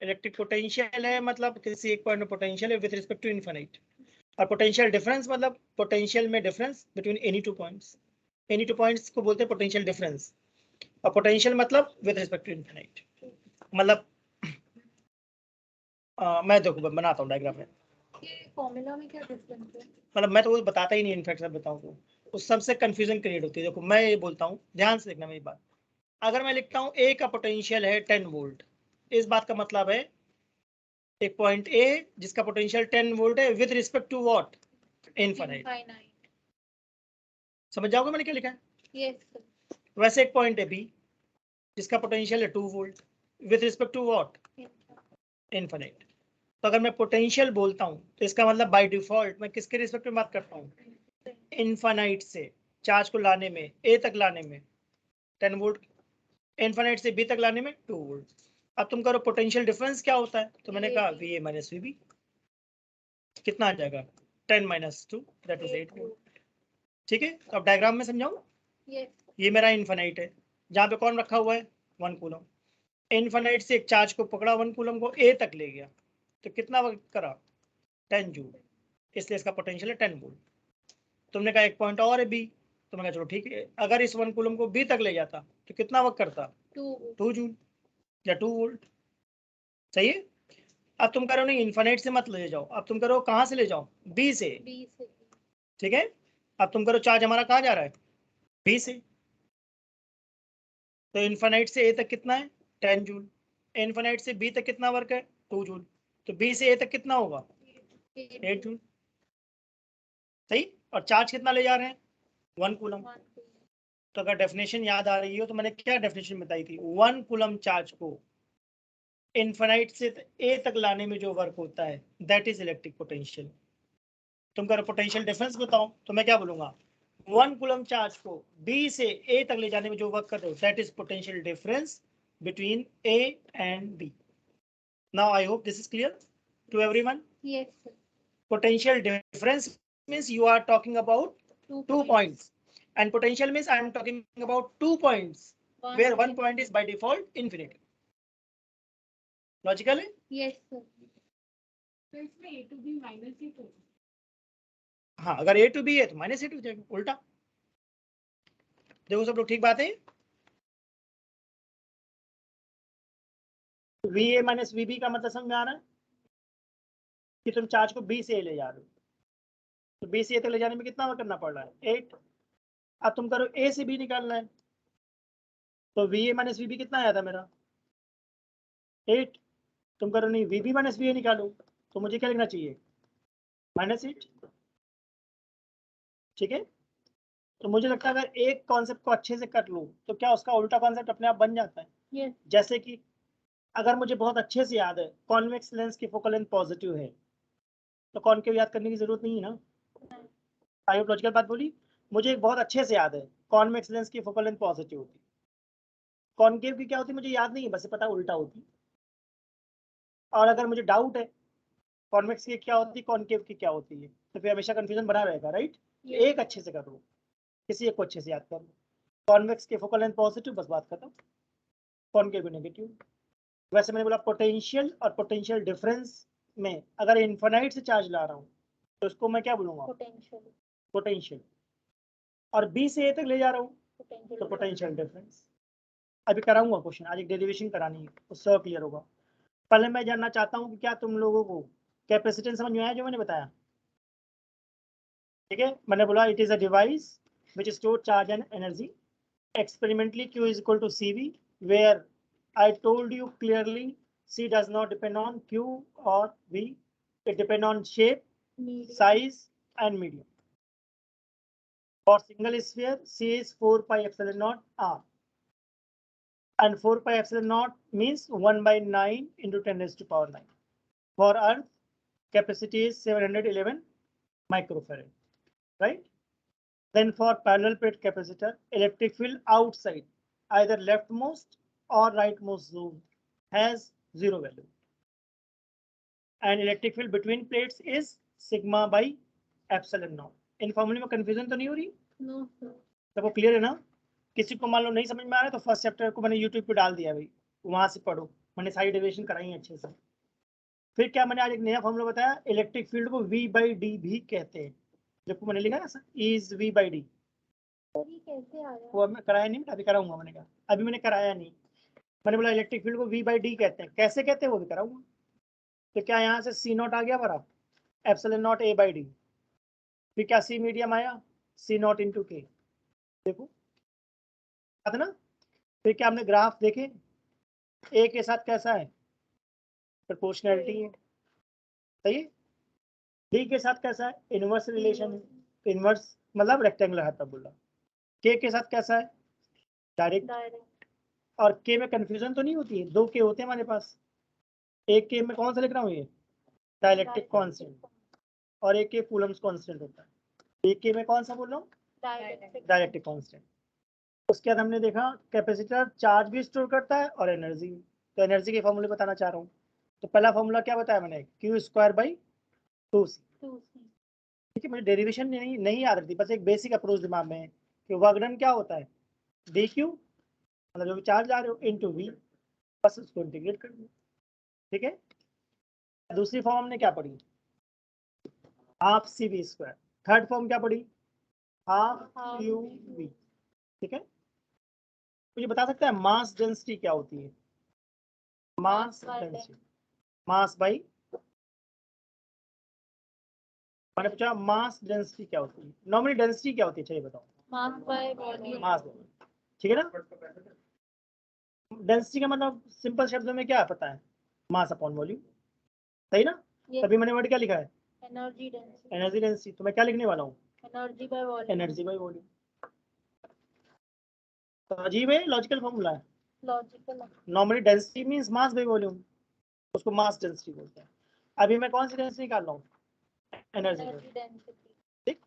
इलेक्ट्रिक पोटेंशियल है मतलब किसी एक पॉइंट में पोटेंशियल है विद रिस्पेक्ट टू इनफिनिट, और पोटेंशियल डिफरेंस मतलब पोटेंशियल में difference between any two points. Any two points को बोलते हैं पोटेंशियल डिफरेंस, और पोटेंशियल मतलब विद रिस्पेक्ट टू इनफिनिट। मतलब मैं देखो बनाता हूँ डायग्राम में। फॉर्मूला में क्या डिफरेंस है? मतलब मैं तो वो बताता ही नहीं, इनफैक्ट सब बताऊँ तो उस सबसे कंफ्यूजन क्रिएट होती है। देखो मैं ये बोलता हूँ, ध्यान से देखना मेरी बात। अगर मैं लिखता हूँ ए का पोटेंशियल है 10 वोल्ट, इस बात का मतलब है एक पॉइंट ए जिसका पोटेंशियल 10 वोल्ट है with respect to what? Infinite. समझ जाओगे मैंने क्या लिखा है? Yes sir. वैसे एक पॉइंट है बी जिसका पोटेंशियल है 2 volt with respect to what? Infinite. तो अगर मैं पोटेंशियल बोलता हूँ तो इसका मतलब बाय डिफॉल्ट मैं किसके रिस्पेक्ट में बात करता हूँ? इनफिनिट से चार्ज को लाने में, ए तक लाने में 10 वोल्ट, इनफिनिट से बी तक लाने में 2 वोल्ट। अब तुम करो पोटेंशियल डिफरेंस क्या होता है, तो मैंने कहा VA माइनस VB। कितना आ जाएगा? 10 - 2 दैट इज 8 वोल्ट। ठीक है, तो अब डायग्राम में समझाऊं? ये मेरा इनफिनिट है, जहाँ पे कौन रखा हुआ है? 1 कूलम। इनफिनिट से एक चार्ज को पकड़ा, 1 कूलम को ए तक ले गया, तो कितना वर्क करा? 10 जूल। इसलिए इसका पोटेंशियल है 10 वोल्ट। तुमने कहा एक पॉइंट और है बी, तो मैं कहा चलो ठीक है, अगर इस 1 कूलम को बी तक ले जाता तो कितना वर्क करता? 2 जूल या 2 वोल्ट। सही है। अब तुम करो नहीं, इनफिनिट से मत ले जाओ, अब तुम करो कहाँ से ले जाओ? बी से। ठीक है, अब तुम करो चार्ज हमारा कहाँ जा रहा है? बी से। तो इनफिनिट से ए तक कितना है? 10 जूल। इनफिनिट से बी तक कितना वर्क है? 2 जूल। तो बी से ए तक कितना होगा? 8 जूल। सही। और चार्ज कितना ले जा रहे हैं? 1 कूलम। तो अगर डेफिनेशन याद आ रही हो तो मैंने क्या डेफिनेशन बताई थी? 1 कूलम चार्ज को इनफिनिट से ए तक लाने में जो वर्क होता है दैट इज इलेक्ट्रिक पोटेंशियल। तुम करो पोटेंशियल डिफरेंस बताओ, तो मैं क्या बोलूंगा? 1 कूलम चार्ज को बी से ए तक ले जाने में जो वर्क कर रहे हो that is potential difference between A and B. Now I hope this is clear to everyone. Yes sir. Potential difference means you are talking about two points, and potential means I am talking about 2 points where one point is by default infinity. Logical है? Yes sir. तो इसमें A to B minus ही तो। हाँ, अगर A to B है तो minus A to जाएगा, उल्टा। देखो सब लोग ठीक बात है। VA माइनस VB का मतलब समझ में आ रहा है कि तुम चार्ज को B से A ले जा रहे हो, तो B से A तक ले जाने में कितना वर्क करना पड़ रहा है? 8। अब तुम करो ए से बी निकालना है, तो V A minus V B कितना आया था मेरा 8। तुम करो नहीं V B minus V A निकालो, तो मुझे क्या लिखना चाहिए -8। ठीक है, तो मुझे लगता है अगर एक कॉन्सेप्ट को अच्छे से कर लूँ तो क्या उसका उल्टा कॉन्सेप्ट अपने आप बन जाता है। Yes. जैसे कि अगर मुझे बहुत अच्छे से याद है कॉन्वेक्स लेंस की फोकल लेंथ पॉजिटिव है, तो कॉनकेव याद करने की जरूरत नहीं है ना। लॉजिकल बात बोली, मुझे एक बहुत अच्छे से याद है कॉन्वेक्स लेंस की फोकल लेंथ पॉजिटिव होती, कॉनकेव की क्या होती मुझे याद नहीं है, बस ये पता उल्टा होती। और अगर मुझे डाउट है कॉन्वेक्स की क्या होती कॉनकेव की क्या होती है, तो फिर हमेशा कंफ्यूजन बना रहेगा, राइट। Yes. एक अच्छे से कर लो, किसी एक को अच्छे से याद कर लो, कॉन्वेक्स की फोकल लेंथ पॉजिटिव, बस बात खत्म। Concave negative. वैसे मैंने बोला पोटेंशियल और पोटेंशियल डिफरेंस में अगर इन्फिनाइट से चार्ज ला रहा हूँ तो उसको मैं क्या बोलूंगा Potential. पोटेंशियल, और बी से ए तक ले जा रहा हूँ Potential. तो पोटेंशियल डिफरेंस। अभी कराऊंगा क्वेश्चन, आज एक डेरिवेशन करानी है, उससे क्लियर होगा। पहले मैं जानना चाहता हूँ कि क्या तुम लोगों को कैपेसिटेंस समझ में आया जो मैंने बताया। ठीक है, मैंने बोला it is a device which store charge and energy experimentally Q is equal to CV, where I told you clearly C does not depend on Q or V, it depends on shape, Medium. size and medium. For single sphere, C is 4 pi epsilon naught R, and 4 pi epsilon naught means 1 by 9 into 10 raised to power 9. For Earth, capacity is 711 microfarad, right? Then for parallel plate capacitor, electric field outside either leftmost or rightmost zone has 0 value, and electric field between plates is sigma by epsilon naught. इन फॉर्मूले में confusion तो नहीं हो रही? No, sir. सबको clear है ना? किसी को मान लो नहीं समझ में आ रहा है तो फर्स्ट चैप्टर को मैंने यूट्यूब पे डाल दिया भाई, वहां से पढ़ो, मैंने सारी डेरिवेशन कराई है अच्छे से। फिर क्या मैंने आज एक नया फॉर्मूला बताया, इलेक्ट्रिक फील्ड को V by D भी कहते हैं। देखो मैंने लिखा ना is V by D, Sir, ये कैसे आया? वो मैं कराया नहीं, अभी कराऊंगा। मैंने कहा अभी मैंने कराया नहीं, मैंने बोला इलेक्ट्रिक फील्ड को V by D कहते हैं, कैसे कहते हैं वो भी कराऊंगा। तो क्या यहाँ से C नॉट आ गया बड़ा epsilon not A by D, फिर क्या C मीडियम आया C नॉट इंटू के, देखो था ना। फिर क्या हमने ग्राफ देखे, A के साथ कैसा है प्रोपोर्शनैलिटी है, सही है। D के साथ कैसा है इनवर्स रिलेशन है, इनवर्स मतलब रेक्टेंगुलर हाइपरबोला। K के साथ कैसा है डायरेक्ट, Direct. और K में कंफ्यूजन तो नहीं होती है, 2 K होते हैं हमारे पास। एक K में कौन सा लिख रहा हूँ ये डाइलेक्ट्रिक कांस्टेंट, और एक K कूलम्स कांस्टेंट होता है। एक K में कौन सा बोल रहा हूँ Direct. Dielectric constant. उसके बाद हमने देखा कैपेसिटर चार्ज भी स्टोर करता है और एनर्जी, तो एनर्जी के फॉर्मूले बताना चाह रहा हूँ। तो पहला फॉर्मूला क्या बताया मैंने Q square by 2C। 2C. ठीक है, मुझे डेरिवेशन नहीं याद रहती, बस एक बेसिक अप्रोच दिमाग में है कि वर्क डन क्या होता है dq मतलब जो भी चार्ज आ रहे हो इनटू v, बस उसको इंटीग्रेट कर दो। ठीक है, दूसरी फॉर्म हमने क्या पढ़ी half C V square, third form क्या पढ़ी हाफ क्यू वी। ठीक है, मुझे बता सकता है मास डेंसिटी क्या होती है, मास डेंसिटी मास बाई, मैंने पूछा मास डेंसिटी क्या होती है, नॉर्मली डेंसिटी क्या होती है चलिए बताओ। Mass by volume. मास, ठीक है ना। डेंसिटी का मतलब सिंपल शब्दों में क्या है पता है, मास अपॉन वॉल्यूम, सही ना। Yes. तभी मैंने वर्ड क्या लिखा है Energy density. एनर्जी डेंसिटी, तो मैं क्या लिखने वाला हूँ Energy by volume. Energy by volume. तो अजीब है लॉजिकल फॉर्मूला है। Logical. Normally density means mass by volume, उसको मास डेंसिटी बोलते हैं। अभी मैं कौन सी डेंसिटी निकाल रहा हूँ एनर्जी। Energy density. ठीक,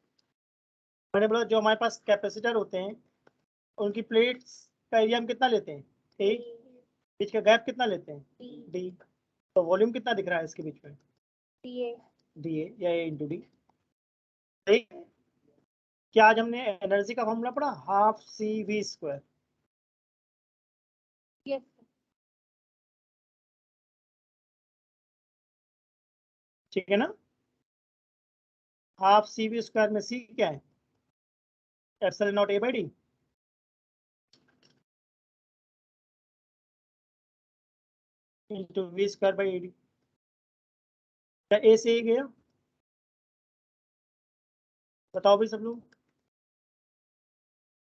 मैंने बोला जो हमारे पास कैपेसिटर होते हैं उनकी प्लेट्स का एरिया हम कितना लेते हैं ए, बीच का गैप कितना लेते हैं D. डी, तो वॉल्यूम कितना दिख रहा है इसके बीच में TA. डी ए या ए इंटू डी। ठीक, क्या आज हमने एनर्जी का फॉर्मूला पढ़ा half C V square. Yes. ठीक है ना, हाफ सी वी स्क्वायर में सी क्या है epsilon naught A by D, into V square by A D. क्या ए से ए गया बताओ भाई सब लोग।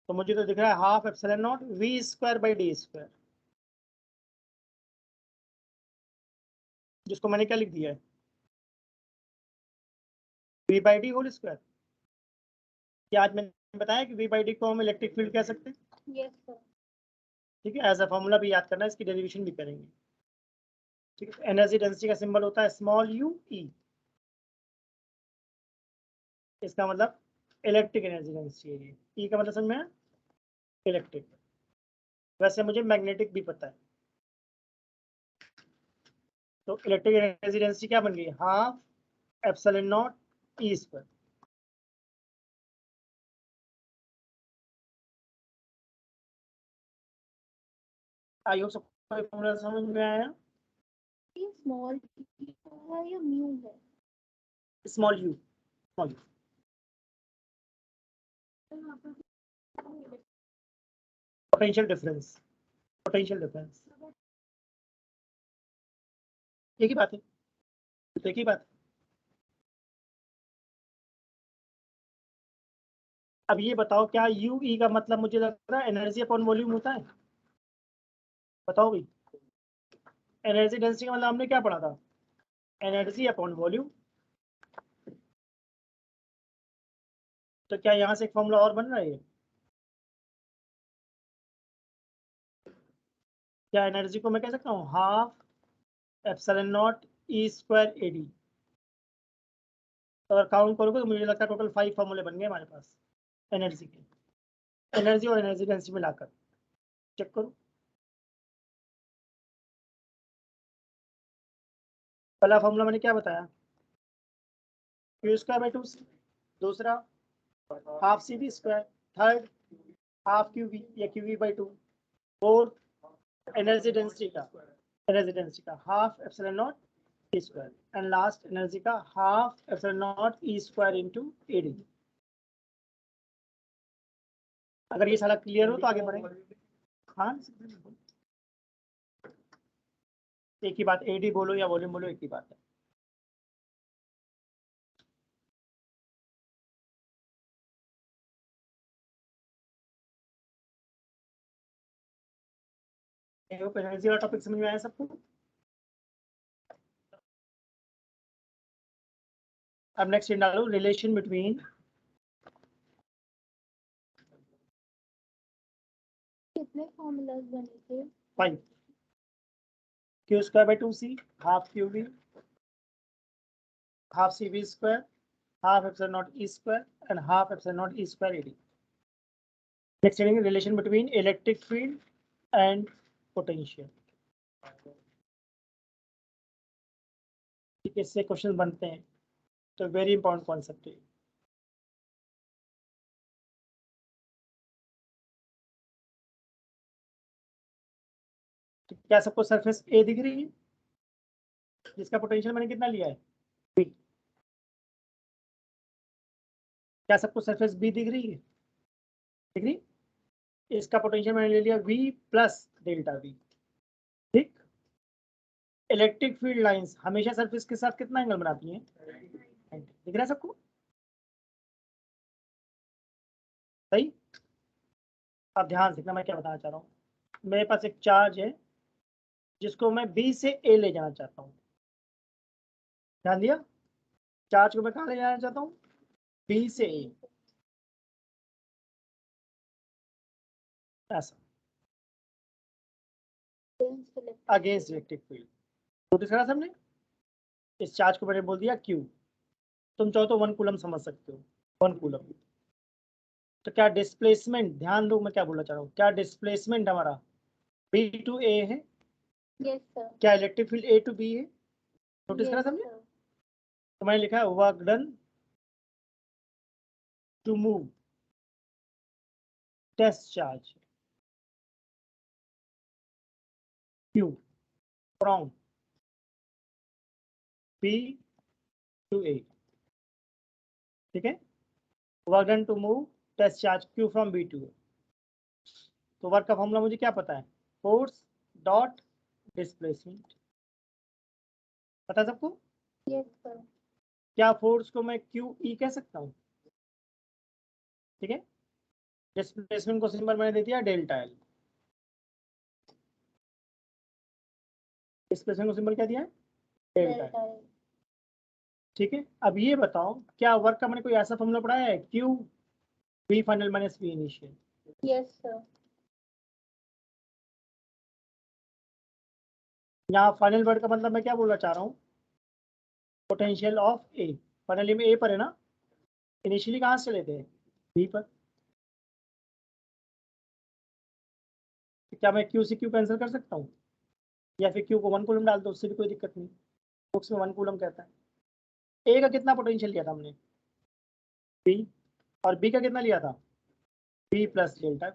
तो मुझे तो दिख रहा है half epsilon naught V square by D square, जिसको मैंने क्या लिख दिया है, V by D whole square. क्या आज मैंने बताया कि वी बाई डी को हम इलेक्ट्रिक फील्ड कह सकते हैं। Yes, sir. ठीक है, एज अ फॉर्मूला भी याद करना है, इसकी डेरिवेशन भी करेंगे। ठीक है, एनर्जी डेंसिटी का सिंबल होता है स्मॉल यू ई, इसका मतलब इलेक्ट्रिक एनर्जी डेंसिटी है। ई का मतलब समझ में आया, इलेक्ट्रिक। वैसे मुझे मैग्नेटिक भी पता है, तो इलेक्ट्रिक एनर्जी डेंसिटी क्या बन गई, half epsilon naught E square. I hope सबको फॉर्मूला समझ में आया। ये small है या mu है? Small you, small you, potential difference, potential difference, एक ही बात है, एक ही बात। अब ये बताओ, क्या यू ई का मतलब मुझे लग रहा है एनर्जी अपॉन वॉल्यूम होता है? बताओ भाई, एनर्जी डेंसिटी का मतलब हमने क्या पढ़ा था, एनर्जी अपॉन वॉल्यूम। तो क्या यहाँ से एक फॉर्मूला और बन रहा है? क्या एनर्जी को मैं कह सकता हूँ half epsilon naught E square ए डी। अगर काउंट करोगे तो मुझे लगता है टोटल 5 फॉर्मूले बन गए हमारे पास एनर्जी के, एनर्जी और एनर्जी डेंसिटी मिलाकर। चेक करो, पहला फॉर्मूला मैंने क्या बताया, क्यू स्क्वायर बाई 2c, दूसरा half C B square, third half Q V या Q V by 2, fourth energy density का half epsilon naught E square, and last energy का half epsilon naught E square into A D. अगर ये सारा clear हो तो आगे बढ़ेंगे। हाँ, एक ही बात, एडी बोलो या वॉल्यूम बोलो, एक ही बात है। एनर्जी वाला टॉपिक समझ में आया सबको? अब नेक्स्ट डालो, रिलेशन बिटवीन कितने फॉर्मूलाज बने थे? 5 Q square by 2c, half Q V, half C V square, half epsilon naught E square and half epsilon naught E square A D. Next चलेंगे relation between electric field and potential. ठीक है, इससे question बनते हैं, तो very important concept है। क्या सबको सरफेस ए दिख रही है, जिसका पोटेंशियल मैंने कितना लिया है बी? क्या सबको सरफेस बी दिख रही है, दिख रही? इसका पोटेंशियल मैंने ले लिया वी प्लस डेल्टा वी। ठीक, इलेक्ट्रिक फील्ड लाइंस हमेशा सरफेस के साथ कितना एंगल बनाती हैं, दिख रहा है सबको? सही। अब ध्यान से देखना मैं क्या बताना चाह रहा हूँ। मेरे पास एक चार्ज है जिसको मैं बी से ए ले जाना चाहता हूँ, ध्यान दिया? चार्ज को मैं कहाँ ले जाना चाहता हूँ, बी से ए, ऐसा, अगेंस्ट इलेक्ट्रिक फील्ड। नोटिस करा सबने? इस चार्ज को मैंने बोल दिया क्यू, तुम चाहो तो 1 कूलम समझ सकते हो, 1 कूलम। तो क्या डिस्प्लेसमेंट, ध्यान दो मैं क्या बोलना चाह रहा हूँ, क्या डिस्प्लेसमेंट हमारा बी टू ए है? Yes, sir. क्या electric field A to B है? नोटिस करा Yes, सबने? sir. तो मैंने लिखा है work done to move test charge Q from B to A. ठीक है, work done to move test charge Q from B to A. तो वर्क का फॉर्मूला मुझे क्या पता है, फोर्स डॉट डिस्प्लेसमेंट, पता है सबको? Yes, sir. क्या फोर्स को मैं क्यू ई कह सकता हूँ? ठीक है, डिस्प्लेसमेंट को सिंबल मैंने दे दिया डेल्टा एल। डिस्प्लेसमेंट को सिंबल क्या दिया है? Delta L. Delta L. ठीक है, अब ये बताओ क्या वर्क का मैंने कोई ऐसा फॉर्मूला पढ़ाया है, Q V final minus V initial? Yes sir. यहाँ फाइनल वर्ड का मतलब मैं क्या बोलना चाह रहा हूँ, पोटेंशियल ऑफ ए। फाइनली में ए पर है ना, इनिशियली कहाँ से लेते हैं, बी पर। तो क्या मैं क्यू से क्यू कैंसिल कर सकता हूँ, या फिर क्यू को 1 कूलम डाल दो, उससे भी कोई दिक्कत नहीं। बुक्स में 1 कूलम कहता है। ए का कितना पोटेंशियल लिया था हमने, बी, और बी का कितना लिया था, बी प्लस डेल्टा।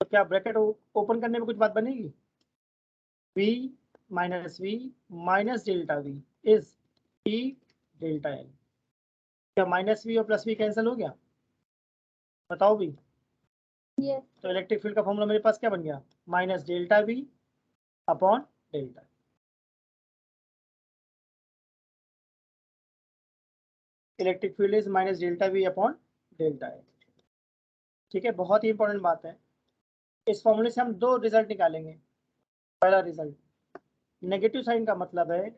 तो क्या ब्रैकेट ओपन करने में कुछ बात बनेगी, V minus delta V is E delta L. क्या माइनस वी और प्लस वी कैंसिल हो गया, बताओ भी। यस। तो इलेक्ट्रिक फील्ड का फॉर्मूला मेरे पास क्या बन गया, minus delta we upon delta. Electric field is minus delta we upon delta L. ठीक है, बहुत ही इंपॉर्टेंट बात है। इस फॉर्मूले से हम दो रिजल्ट निकालेंगे। पहला रिजल्ट, नेगेटिव साइन का मतलब है,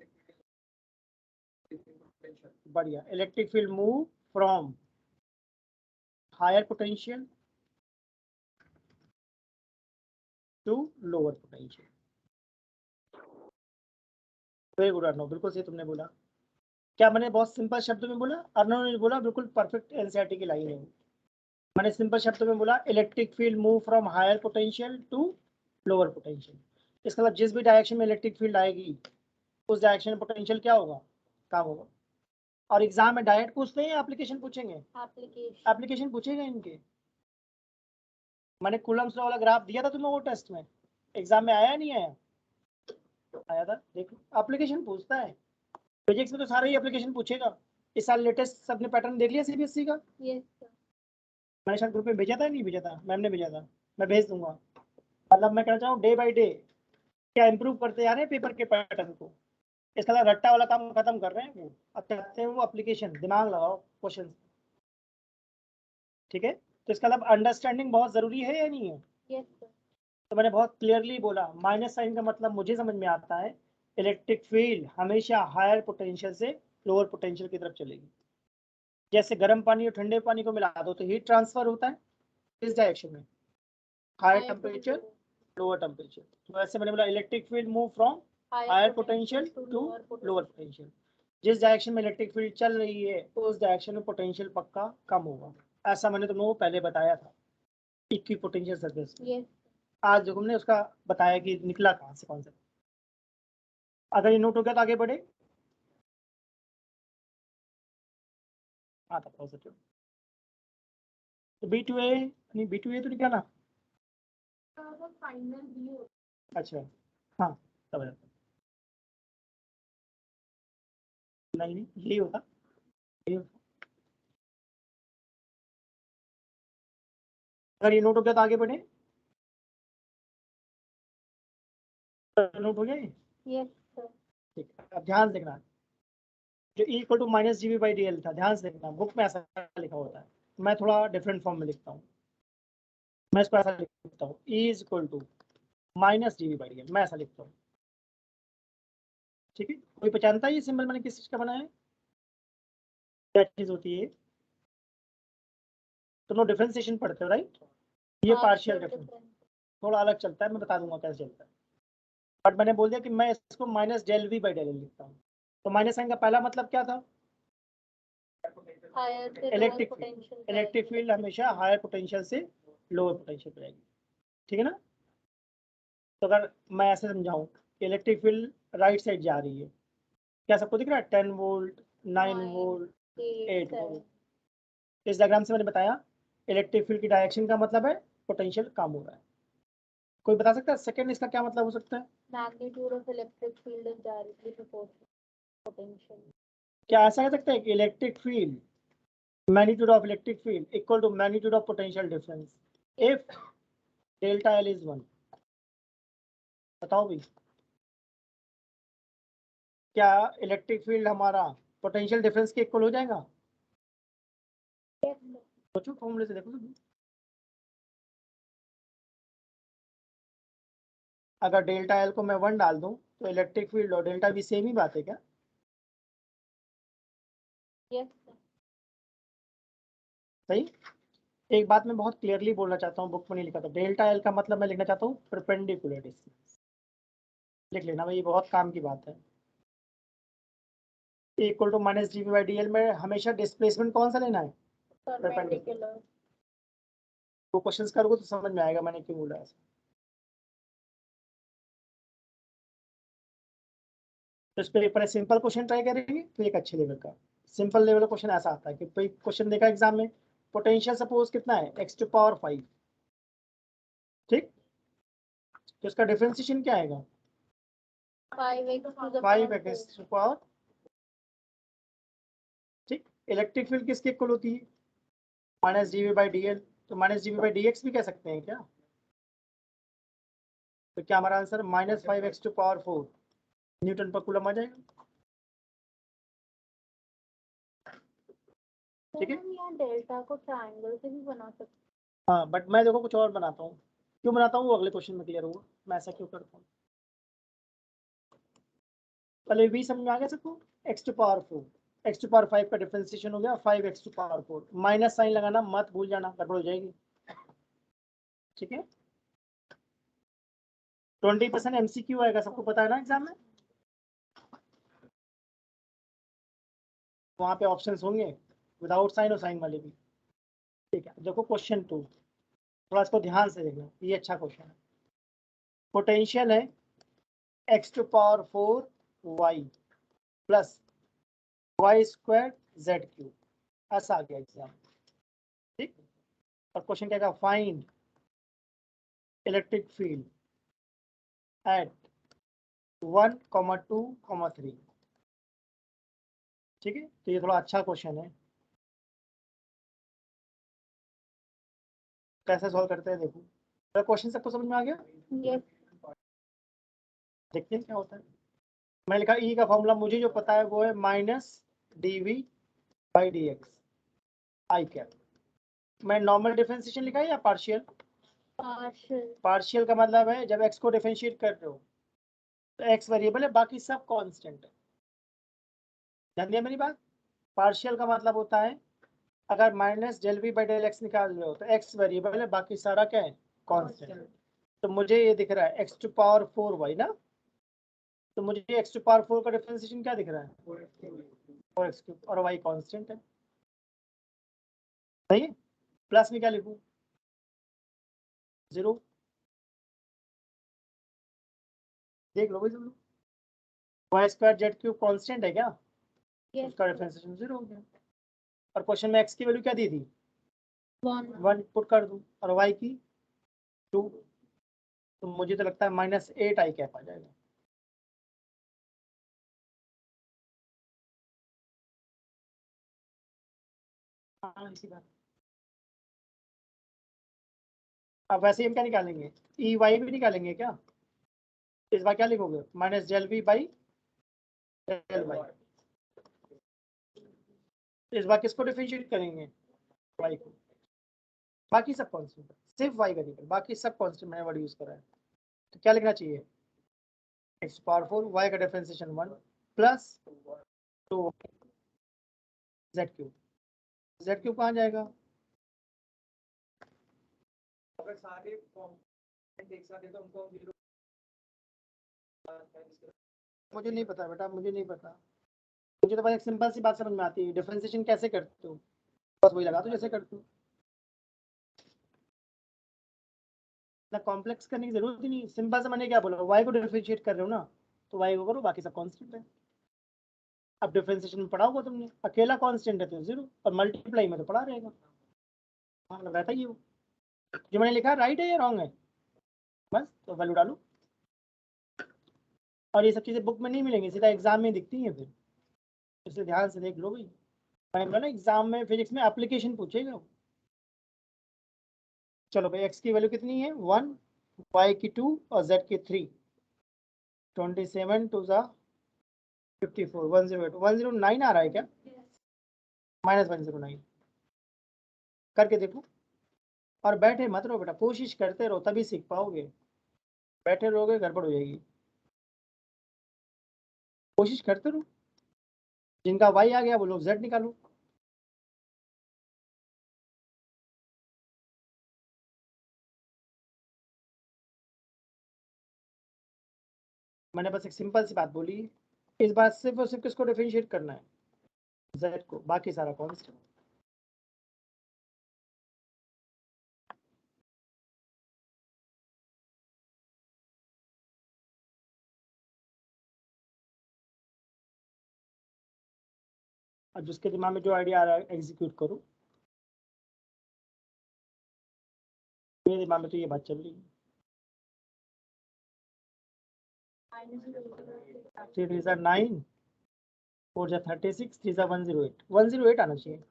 बढ़िया, electric field move from higher potential to lower potential. Very good Arnav, बिल्कुल सही तुमने बोला। क्या मैंने बहुत सिंपल शब्दों में बोला, अर्नव ने बोला बिल्कुल परफेक्ट एनसीईआरटी की लाइन है। मैंने सिंपल शब्दों में बोला electric field move from higher potential to lower potential. इसका मतलब जिस भी डायरेक्शन में इलेक्ट्रिक फील्ड आएगी उस डायरेक्शन में पोटेंशियल क्या होगा, कम होगा। और एग्जाम में डायरेक्ट पूछते हैं एप्लीकेशन पूछेंगे, एप्लीकेशन पूछेगा इनके। मैंने कूलम्स लॉ वाला ग्राफ दिया था तुम्हें वो टेस्ट में, एग्जाम में आया नहीं आया, आया था, देखो एप्लीकेशन पूछता है। फिजिक्स में तो सारा ही एप्लीकेशन पूछेगा। इस साल लेटेस्ट सबने पैटर्न देख लिया सीबीएसई का? Yes sir. मैंने शायद ग्रुप में भेजा था, नहीं भेजा था, मैम ने भेजा था, मैं भेज दूंगा। मतलब मैं कहना चाहूँ डे बाई डे क्या इंप्रूव करते जा रहे हैं पेपर के पैटर्न को। इसका मतलब रट्टा वाला काम खत्म कर रहे हैं वो, अब चाहते हैं वो एप्लीकेशन, दिमाग लगाओ क्वेश्चन। ठीक है, तो इसका मतलब अंडरस्टैंडिंग बहुत जरूरी है या नहीं है? Yes sir. तो मैंने बहुत क्लियरली बोला, माइनस साइन का मतलब मुझे समझ में आता है, इलेक्ट्रिक फील्ड हमेशा हायर पोटेंशियल से लोअर पोटेंशियल की तरफ चलेगी। जैसे गर्म पानी और ठंडे पानी को मिला दो तो हीट ट्रांसफर होता है इस डायरेक्शन में, हायर टेम्परेचर लोअर टेम्परेचर। तो ऐसे मैंने बोला electric field move from higher potential to lower potential. जिस डायरेक्शन में इलेक्ट्रिक फील्ड चल रही है उस डायरेक्शन में पोटेंशियल पक्का कम होगा। ऐसा मैंने तुम लोगों को पहले बताया था इक्वी पोटेंशियल सर्फेस में। यस। आज जो हमने उसका बताया कि निकला कहाँ से कौन सा। अगर ये नोट हो गया तो आगे बढ़े। हाँ था पॉजिटिव, तो B2A नहीं, B2A तो निकाला। Final view. अच्छा, हाँ तब है। नहीं नहीं यही होता, यही होता। अगर ये नोट हो गया तो आगे बढ़े। नोट हो गया ये? Yes sir. ठीक है, अब ध्यान से देखना, जो E equal to minus G V by D L था, ध्यान से देखना, बुक में ऐसा लिखा होता है, मैं थोड़ा डिफरेंट फॉर्म में लिखता हूँ। मैं इसको ऐसा लिखता हूँ, E is equal to minus G V by D L, मैं ऐसा लिखता हूँ। ठीक है, कोई पहचानता है ये सिंबल मैंने किस चीज का बनाया है, क्या चीज होती है? तुम लोग डिफरेंशिएशन पढ़ते हो राइट, ये पार्शियल डिफरेंस थोड़ा अलग चलता है, मैं बता दूंगा कैसे चलता है। बट मैंने बोल दिया कि मैं इसको minus del we by del L लिखता हूँ। तो माइनस साइन का पहला मतलब क्या था, इलेक्ट्रिक फील्ड हमेशा हायर पोटेंशियल से लोअर पोटेंशियल पर आएगी। ठीक है ना? तो अगर मैं ऐसे समझाऊं कि इलेक्ट्रिक फील्ड राइट साइड जा रही है, क्या सबको दिख रहा है, 10 वोल्ट 9 वोल्ट 8 वोल्ट। इस डायग्राम से मैंने बताया इलेक्ट्रिक फील्ड की डायरेक्शन का मतलब है पोटेंशियल कम हो रहा है। कोई बता सकता है सेकंड इसका क्या मतलब हो सकता है? Magnitude of electric field is directly proportional potential. क्या ऐसा कह सकते हैं कि electric field magnitude of electric field equal to magnitude of potential difference if delta L is 1? बताओ भाई, क्या इलेक्ट्रिक फील्ड हमारा पोटेंशियल डिफरेंस के इक्वल हो जाएगा? Yes, sir. सोचो फॉर्मूले से देखो तो। अगर डेल्टा एल को मैं 1 डाल दूं तो इलेक्ट्रिक फील्ड और डेल्टा वी सेम ही बात है क्या? Yes, sir. सही। एक बात मैं बहुत क्लियरली बोलना चाहता हूँ, बुक में नहीं लिखा था। डेल्टा एल का मतलब मैं लिखना चाहता हूँ परपेंडिकुलर डिस्टेंस। लिख लेना भाई, ये बहुत काम की बात है। Equal to minus D V by D L में हमेशा डिस्प्लेसमेंट कौन सा लेना है? Perpendicular. वो क्वेश्चंस करोगे तो समझ में आएगा मैंने क्यों बोला ऐसा। तो इस पे एक सिंपल क्वेश्चन ट्राई करेंगे तो एक अच्छे लेवल का सिंपल लेवल का क्वेश्चन ऐसा आता है कि कोई क्वेश्चन देखा एग्जाम में, पोटेंशियल सपोज कितना है x टू पावर 5, ठीक, तो इसका डिफरेंशिएशन क्या आएगा? 5x to the 5x power to power, ठीक। इलेक्ट्रिक फील्ड किसके इक्वल होती है? Minus D V by D L, तो minus D V by D X भी कह सकते हैं क्या? तो क्या हमारा answer minus 5x to power 4 newton पर कूलम आ जाएगा? ठीक है। हम यहाँ डेल्टा को ट्रायंगल से भी बना सकते हाँ, बट मैं देखो कुछ और बनाता हूँ। क्यों बनाता हूँ वो अगले क्वेश्चन में क्लियर होगा मैं ऐसा क्यों करता हूँ। पहले भी समझ में आ गया सबको? x to power 4, x to power 5 का डिफरेंशिएशन हो गया 5x to power 4। Minus sign लगाना मत भूल जाना, गड़बड़ हो जाएगी, ठीक है। 20% MCQ आएगा, सबको पता है ना एग्जाम में? वहाँ पे ऑप्शंस होंगे विदाउट साइन और साइन वाले भी, ठीक है। देखो क्वेश्चन 2, थोड़ा इसको ध्यान से देखना, ये अच्छा क्वेश्चन है। पोटेंशियल है x to power 4 y plus Y square Z cube, ऐसा आ गया एग्जाम, ठीक। और क्वेश्चन क्या था? फाइंड इलेक्ट्रिक फील्ड एट 1, 2, 3, ठीक है। तो ये थोड़ा अच्छा क्वेश्चन है, कैसे सॉल्व करते हैं देखो। तो क्वेश्चन सबको समझ में आ गया? हैं। Yes. देखते हैं क्या होता है। मैं लिखा ई का फॉर्मूला मुझे जो पता है वो है minus D V by D X I cap. मैं नॉर्मल डिफरेंशिएशन लिखा है या पार्शियल? Partial. पार्शियल का मतलब है जब एक्स को डिफरेंशिएट कर रहे हो तो एक्स वेरिएबल है, बाकी सब कांस्टेंट है। ध्यान दिया मेरी बात? पार्शियल का मतलब होता है अगर minus del we by del x निकाल रहे हो तो एक्स वेरिएबल है, बाकी सारा क्या है? कांस्टेंट। तो मुझे ये दिख रहा है x टू पावर 4 y ना, तो मुझे x टू पावर 4 का डिफरेंशिएशन क्या दिख रहा है? 4x क्यूब, और y कांस्टेंट है, सही है। प्लस में क्या लिखूं? 0, देख लो भाई सब लोग, y square Z cube constant है क्या? Yes. उसका डिफरेंशिएशन 0 हो गया। और क्वेश्चन में x की वैल्यू क्या दी थी? 1 पुट कर दूं, और y की 2, तो मुझे तो लगता है -8 आई कैप आ जाएगा। हाँ इसी बात। अब वैसे ही हम क्या निकालेंगे? ई वाई भी निकालेंगे क्या? इस बार क्या लिखोगे? Minus del we by del y. इस बार किसको डिफरेंशिएट करेंगे? वाई को, बाकी सब कांस्टेंट, सिर्फ वाई वेरिएबल, बाकी सब कांस्टेंट मैंने वर्ड यूज करा है। तो क्या लिखना चाहिए? x पावर 4 y का differentiation 1 plus 2 z cube. z cube कहाँ जाएगा? अगर सारे फॉर्म एक साथ है तो उनको 0 मुझे नहीं पता बेटा, मुझे नहीं पता। मुझे तो बस एक सिंपल सी बात समझ में आती है, डिफरेंशिएशन कैसे करते हो, बस वही लगा दो जैसे करते हो। ना कॉम्प्लेक्स करने की जरूरत ही नहीं, सिंपल से मैंने क्या बोला, y को डिफरेंशिएट कर रहे हो ना, तो y को करो, बाकी सब कांस्टेंट है। अब डिफरेंशिएशन में पढ़ा होगा तुमने, अकेला कांस्टेंट है तो 0, और मल्टीप्लाई में तो पढ़ा रहेगा। हाँ रहता ही हो, जो मैंने लिखा राइट है या रॉन्ग है, बस तो वैल्यू डालो। और ये सब चीजें बुक में नहीं मिलेंगी, सीधा एग्जाम में दिखती हैं फिर, इसलिए ध्यान से देख लो भाई। मैंने बोला ना एग्जाम में फिजिक्स में एप्लीकेशन पूछेगा। चलो भाई, x की वैल्यू कितनी है? 1, y की 2 और z की 3। 27 2 ज़ा 54, 108, 109 आ रहा है क्या? -109। करके देखो। और बैठे मत रहो बेटा, कोशिश करते रहो तभी सीख पाओगे, बैठे रहोगे गड़बड़ हो जाएगी। कोशिश करते रहो, जिनका वाई आ गया वो लोग जेड निकालो। मैंने बस एक सिंपल सी बात बोली, इस बात सिर्फ और सिर्फ किसको डिफरेंशिएट करना है, जेड को, बाकी सारा कांस्टेंट। अब जिसके दिमाग में जो आइडिया आ रहा है एग्जीक्यूट करो। मेरे दिमाग में तो ये बात चल रही है। 3 3 9 4 36 3 108, 108 आना चाहिए,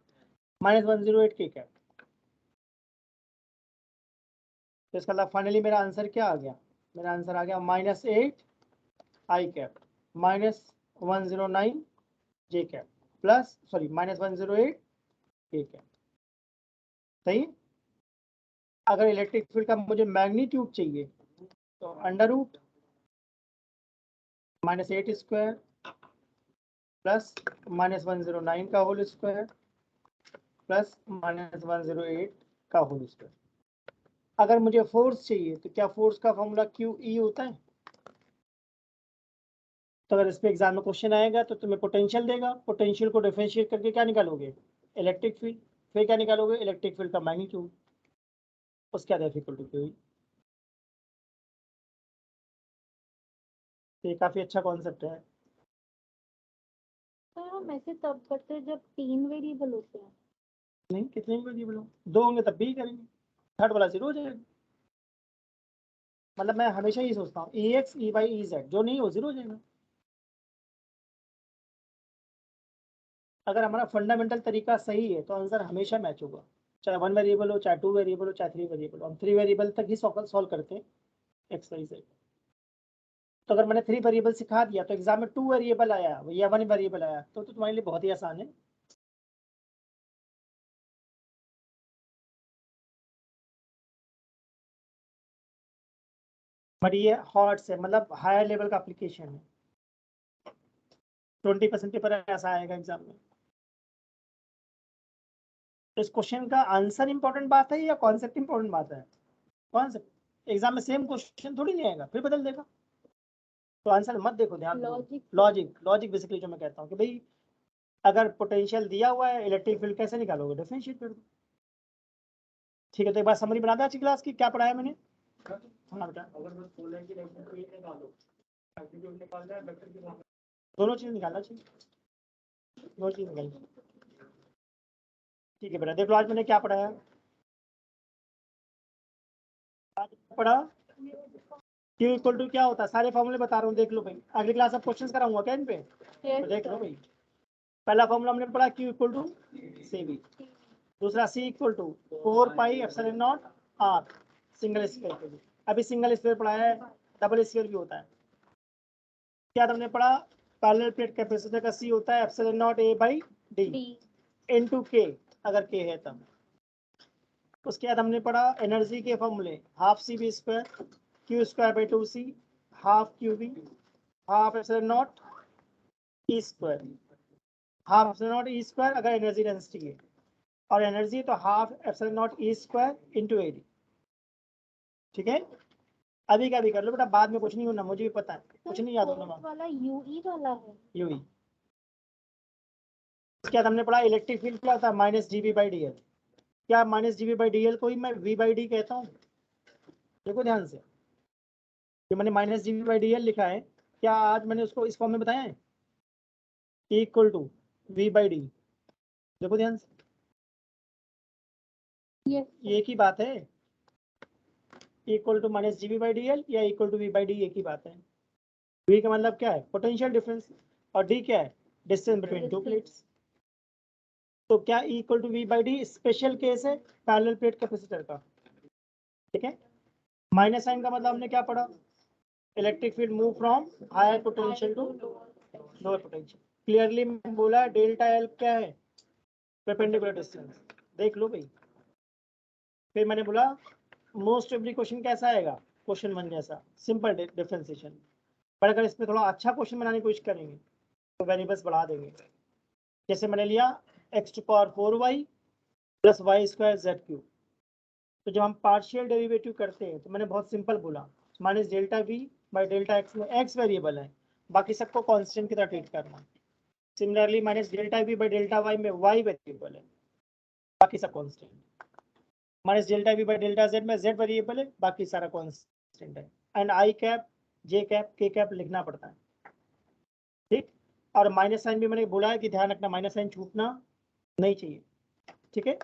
-108 के क्या। तो इसका मतलब फाइनली मेरा आंसर क्या आ गया, मेरा आंसर आ गया -8 आई कैप -109 जे कैप प्लस सॉरी -108 के कैप। सही। अगर इलेक्ट्रिक फील्ड का मुझे मैग्नीट्यूड चाहिए तो अंडर रूट -8 स्क्वायर प्लस -109 का होल स्क्वायर प्लस -108 का होल स्क्वायर। अगर मुझे फोर्स चाहिए तो क्या फोर्स का फॉर्मूला QE होता है। तो अगर इस पे एग्जाम में क्वेश्चन आएगा तो तुम्हें पोटेंशियल देगा, पोटेंशियल को डिफरेंशिएट करके क्या निकालोगे, इलेक्ट्रिक फील्ड, फिर क्या निकालोगे, इलेक्ट्रिक फील्ड का मैग्नीट्यूड, उसके बाद F = QE। तो ये काफी अच्छा कॉन्सेप्ट है। तो हम ऐसे तब करते हैं जब 3 वेरिएबल होते हैं। नहीं, कितने वेरिएबल हो, 2 होंगे तब भी करेंगे, थर्ड वाला 0 हो जाएगा। मतलब मैं हमेशा ही सोचता हूँ EX EY EZ जो नहीं हो 0 हो जाएगा। अगर हमारा फंडामेंटल तरीका सही है तो आंसर हमेशा मैच होगा, चाहे 1 वेरिएबल हो, चाहे 2 वेरिएबल हो, चाहे 3 वेरिएबल हो। हम 3 वेरिएबल तक ही सॉल्व करते हैं XYZ। तो अगर मैंने 3 वेरिएबल सिखा दिया तो एग्जाम में 2 वेरिएबल आया या 1 वेरिएबल आया तो तुम्हारे लिए बहुत ही आसान है। बट ये हार्ड से मतलब हायर लेवल का एप्लीकेशन है, 20% पेपर ऐसा आएगा एग्जाम में। तो इस क्वेश्चन का आंसर इंपॉर्टेंट बात है या कॉन्सेप्ट इंपॉर्टेंट बात है। कॉन्सेप्ट एग्जाम में सेम क्वेश्चन थोड़ी नहीं आएगा, फिर बदल देगा। तो आंसर मत देखो, ध्यान दो। लॉजिक बेसिकली जो मैं कहता हूँ कि भाई अगर पोटेंशियल दिया हुआ है इलेक्ट्रिक फील्ड कैसे निकालोगे, डिफरेंशिएट कर दो। ठीक है, तो एक बार समरी बना दे आज की क्लास की, क्या पढ़ाया मैंने। हाँ बेटा, दोनों चीज निकालना चाहिए, दोनों चीज निकालनी चाहिए। ठीक है बेटा, देख लो आज मैंने क्या पढ़ाया। आज पढ़ा Q = क्या होता है, सारे फॉर्मूले बता रहा हूँ, देख लो भाई। अगली क्लास अब क्वेश्चन कराऊंगा क्या इन पे, तो देख लो भाई। पहला फॉर्मूला हमने पढ़ा Q = CV, दूसरा C = 4πε0 R सिंगल स्क्वायर के लिए। अभी सिंगल स्क्वायर पढ़ाया है, डबल स्क्वायर भी होता है। क्या हमने पढ़ा, पैरेलल प्लेट कैपेसिटर का C होता है ε0A/d इनटू K, अगर K है तब। उसके बाद हमने पढ़ा एनर्जी के फॉर्मूले, half CV² Q²/2C, half QV, half ε0 E², half ε0 E² अगर एनर्जी डेंसिटी है, और एनर्जी तो हाफ ε0 E² इंटू AD। ठीक है, अभी का भी कर लो बेटा, बाद में कुछ नहीं होना, मुझे भी पता है कुछ नहीं याद होना वाला UE वाला है, यूई। उसके बाद हमने पढ़ा इलेक्ट्रिक फील्ड क्या होता है, -dV/dl। क्या -dV/dl को ही मैं V/d कहता हूँ। देखो ध्यान से, जो मैंने -dV/dl लिखा है, क्या आज मैंने उसको इस फॉर्म में बताया है, E = V/d। देखो ध्यान से, ये एक ही बात है, E = -dV/dl या E = V/d एक ही बात है। V का मतलब क्या है, पोटेंशियल डिफरेंस, और D क्या है, डिस्टेंस बिटवीन टू प्लेट्स। तो क्या E = V/d स्पेशल केस है पैरेलल प्लेट कैपेसिटर का। ठीक है, माइनस साइन का मतलब हमने क्या पढ़ा, electric field move from higher potential to lower potential. Clearly मैं बोला डेल्टा L क्या है, परपेंडिकुलर डिस्टेंस। देख लो भाई, फिर मैंने बोला मोस्ट एवरी क्वेश्चन कैसा आएगा, क्वेश्चन 1 जैसा सिंपल डिफरेंशिएशन। पर अगर इसमें थोड़ा अच्छा क्वेश्चन बनाने की कोशिश करेंगे तो वेरिएबल्स बढ़ा देंगे। जैसे मैंने लिया x to power 4y plus Y square Z cube. तो जब हम पार्शियल डेरिवेटिव करते हैं तो मैंने बहुत सिंपल बोला minus delta v by delta x में x वेरिएबल है, बाकी सबको कांस्टेंट की तरह ट्रीट करना। Similarly minus delta v by delta y में y वेरिएबल है, बाकी सब constant. Minus delta v by delta z में z वेरिएबल है, बाकी सारा कांस्टेंट है। And i cap j cap k cap लिखना पड़ता है, ठीक। और माइनस साइन भी मैंने बोला है कि ध्यान रखना माइनस साइन छूटना नहीं चाहिए, ठीक है।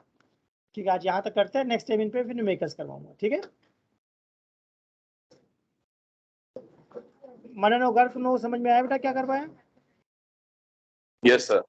ठीक है, आज यहाँ तक करते हैं, नेक्स्ट टाइम इन पे फिर न्यूमेरिकल्स करवाऊंगा, ठीक है। मनन और गर्क नो समझ में आया बेटा क्या कर पाया? Yes sir.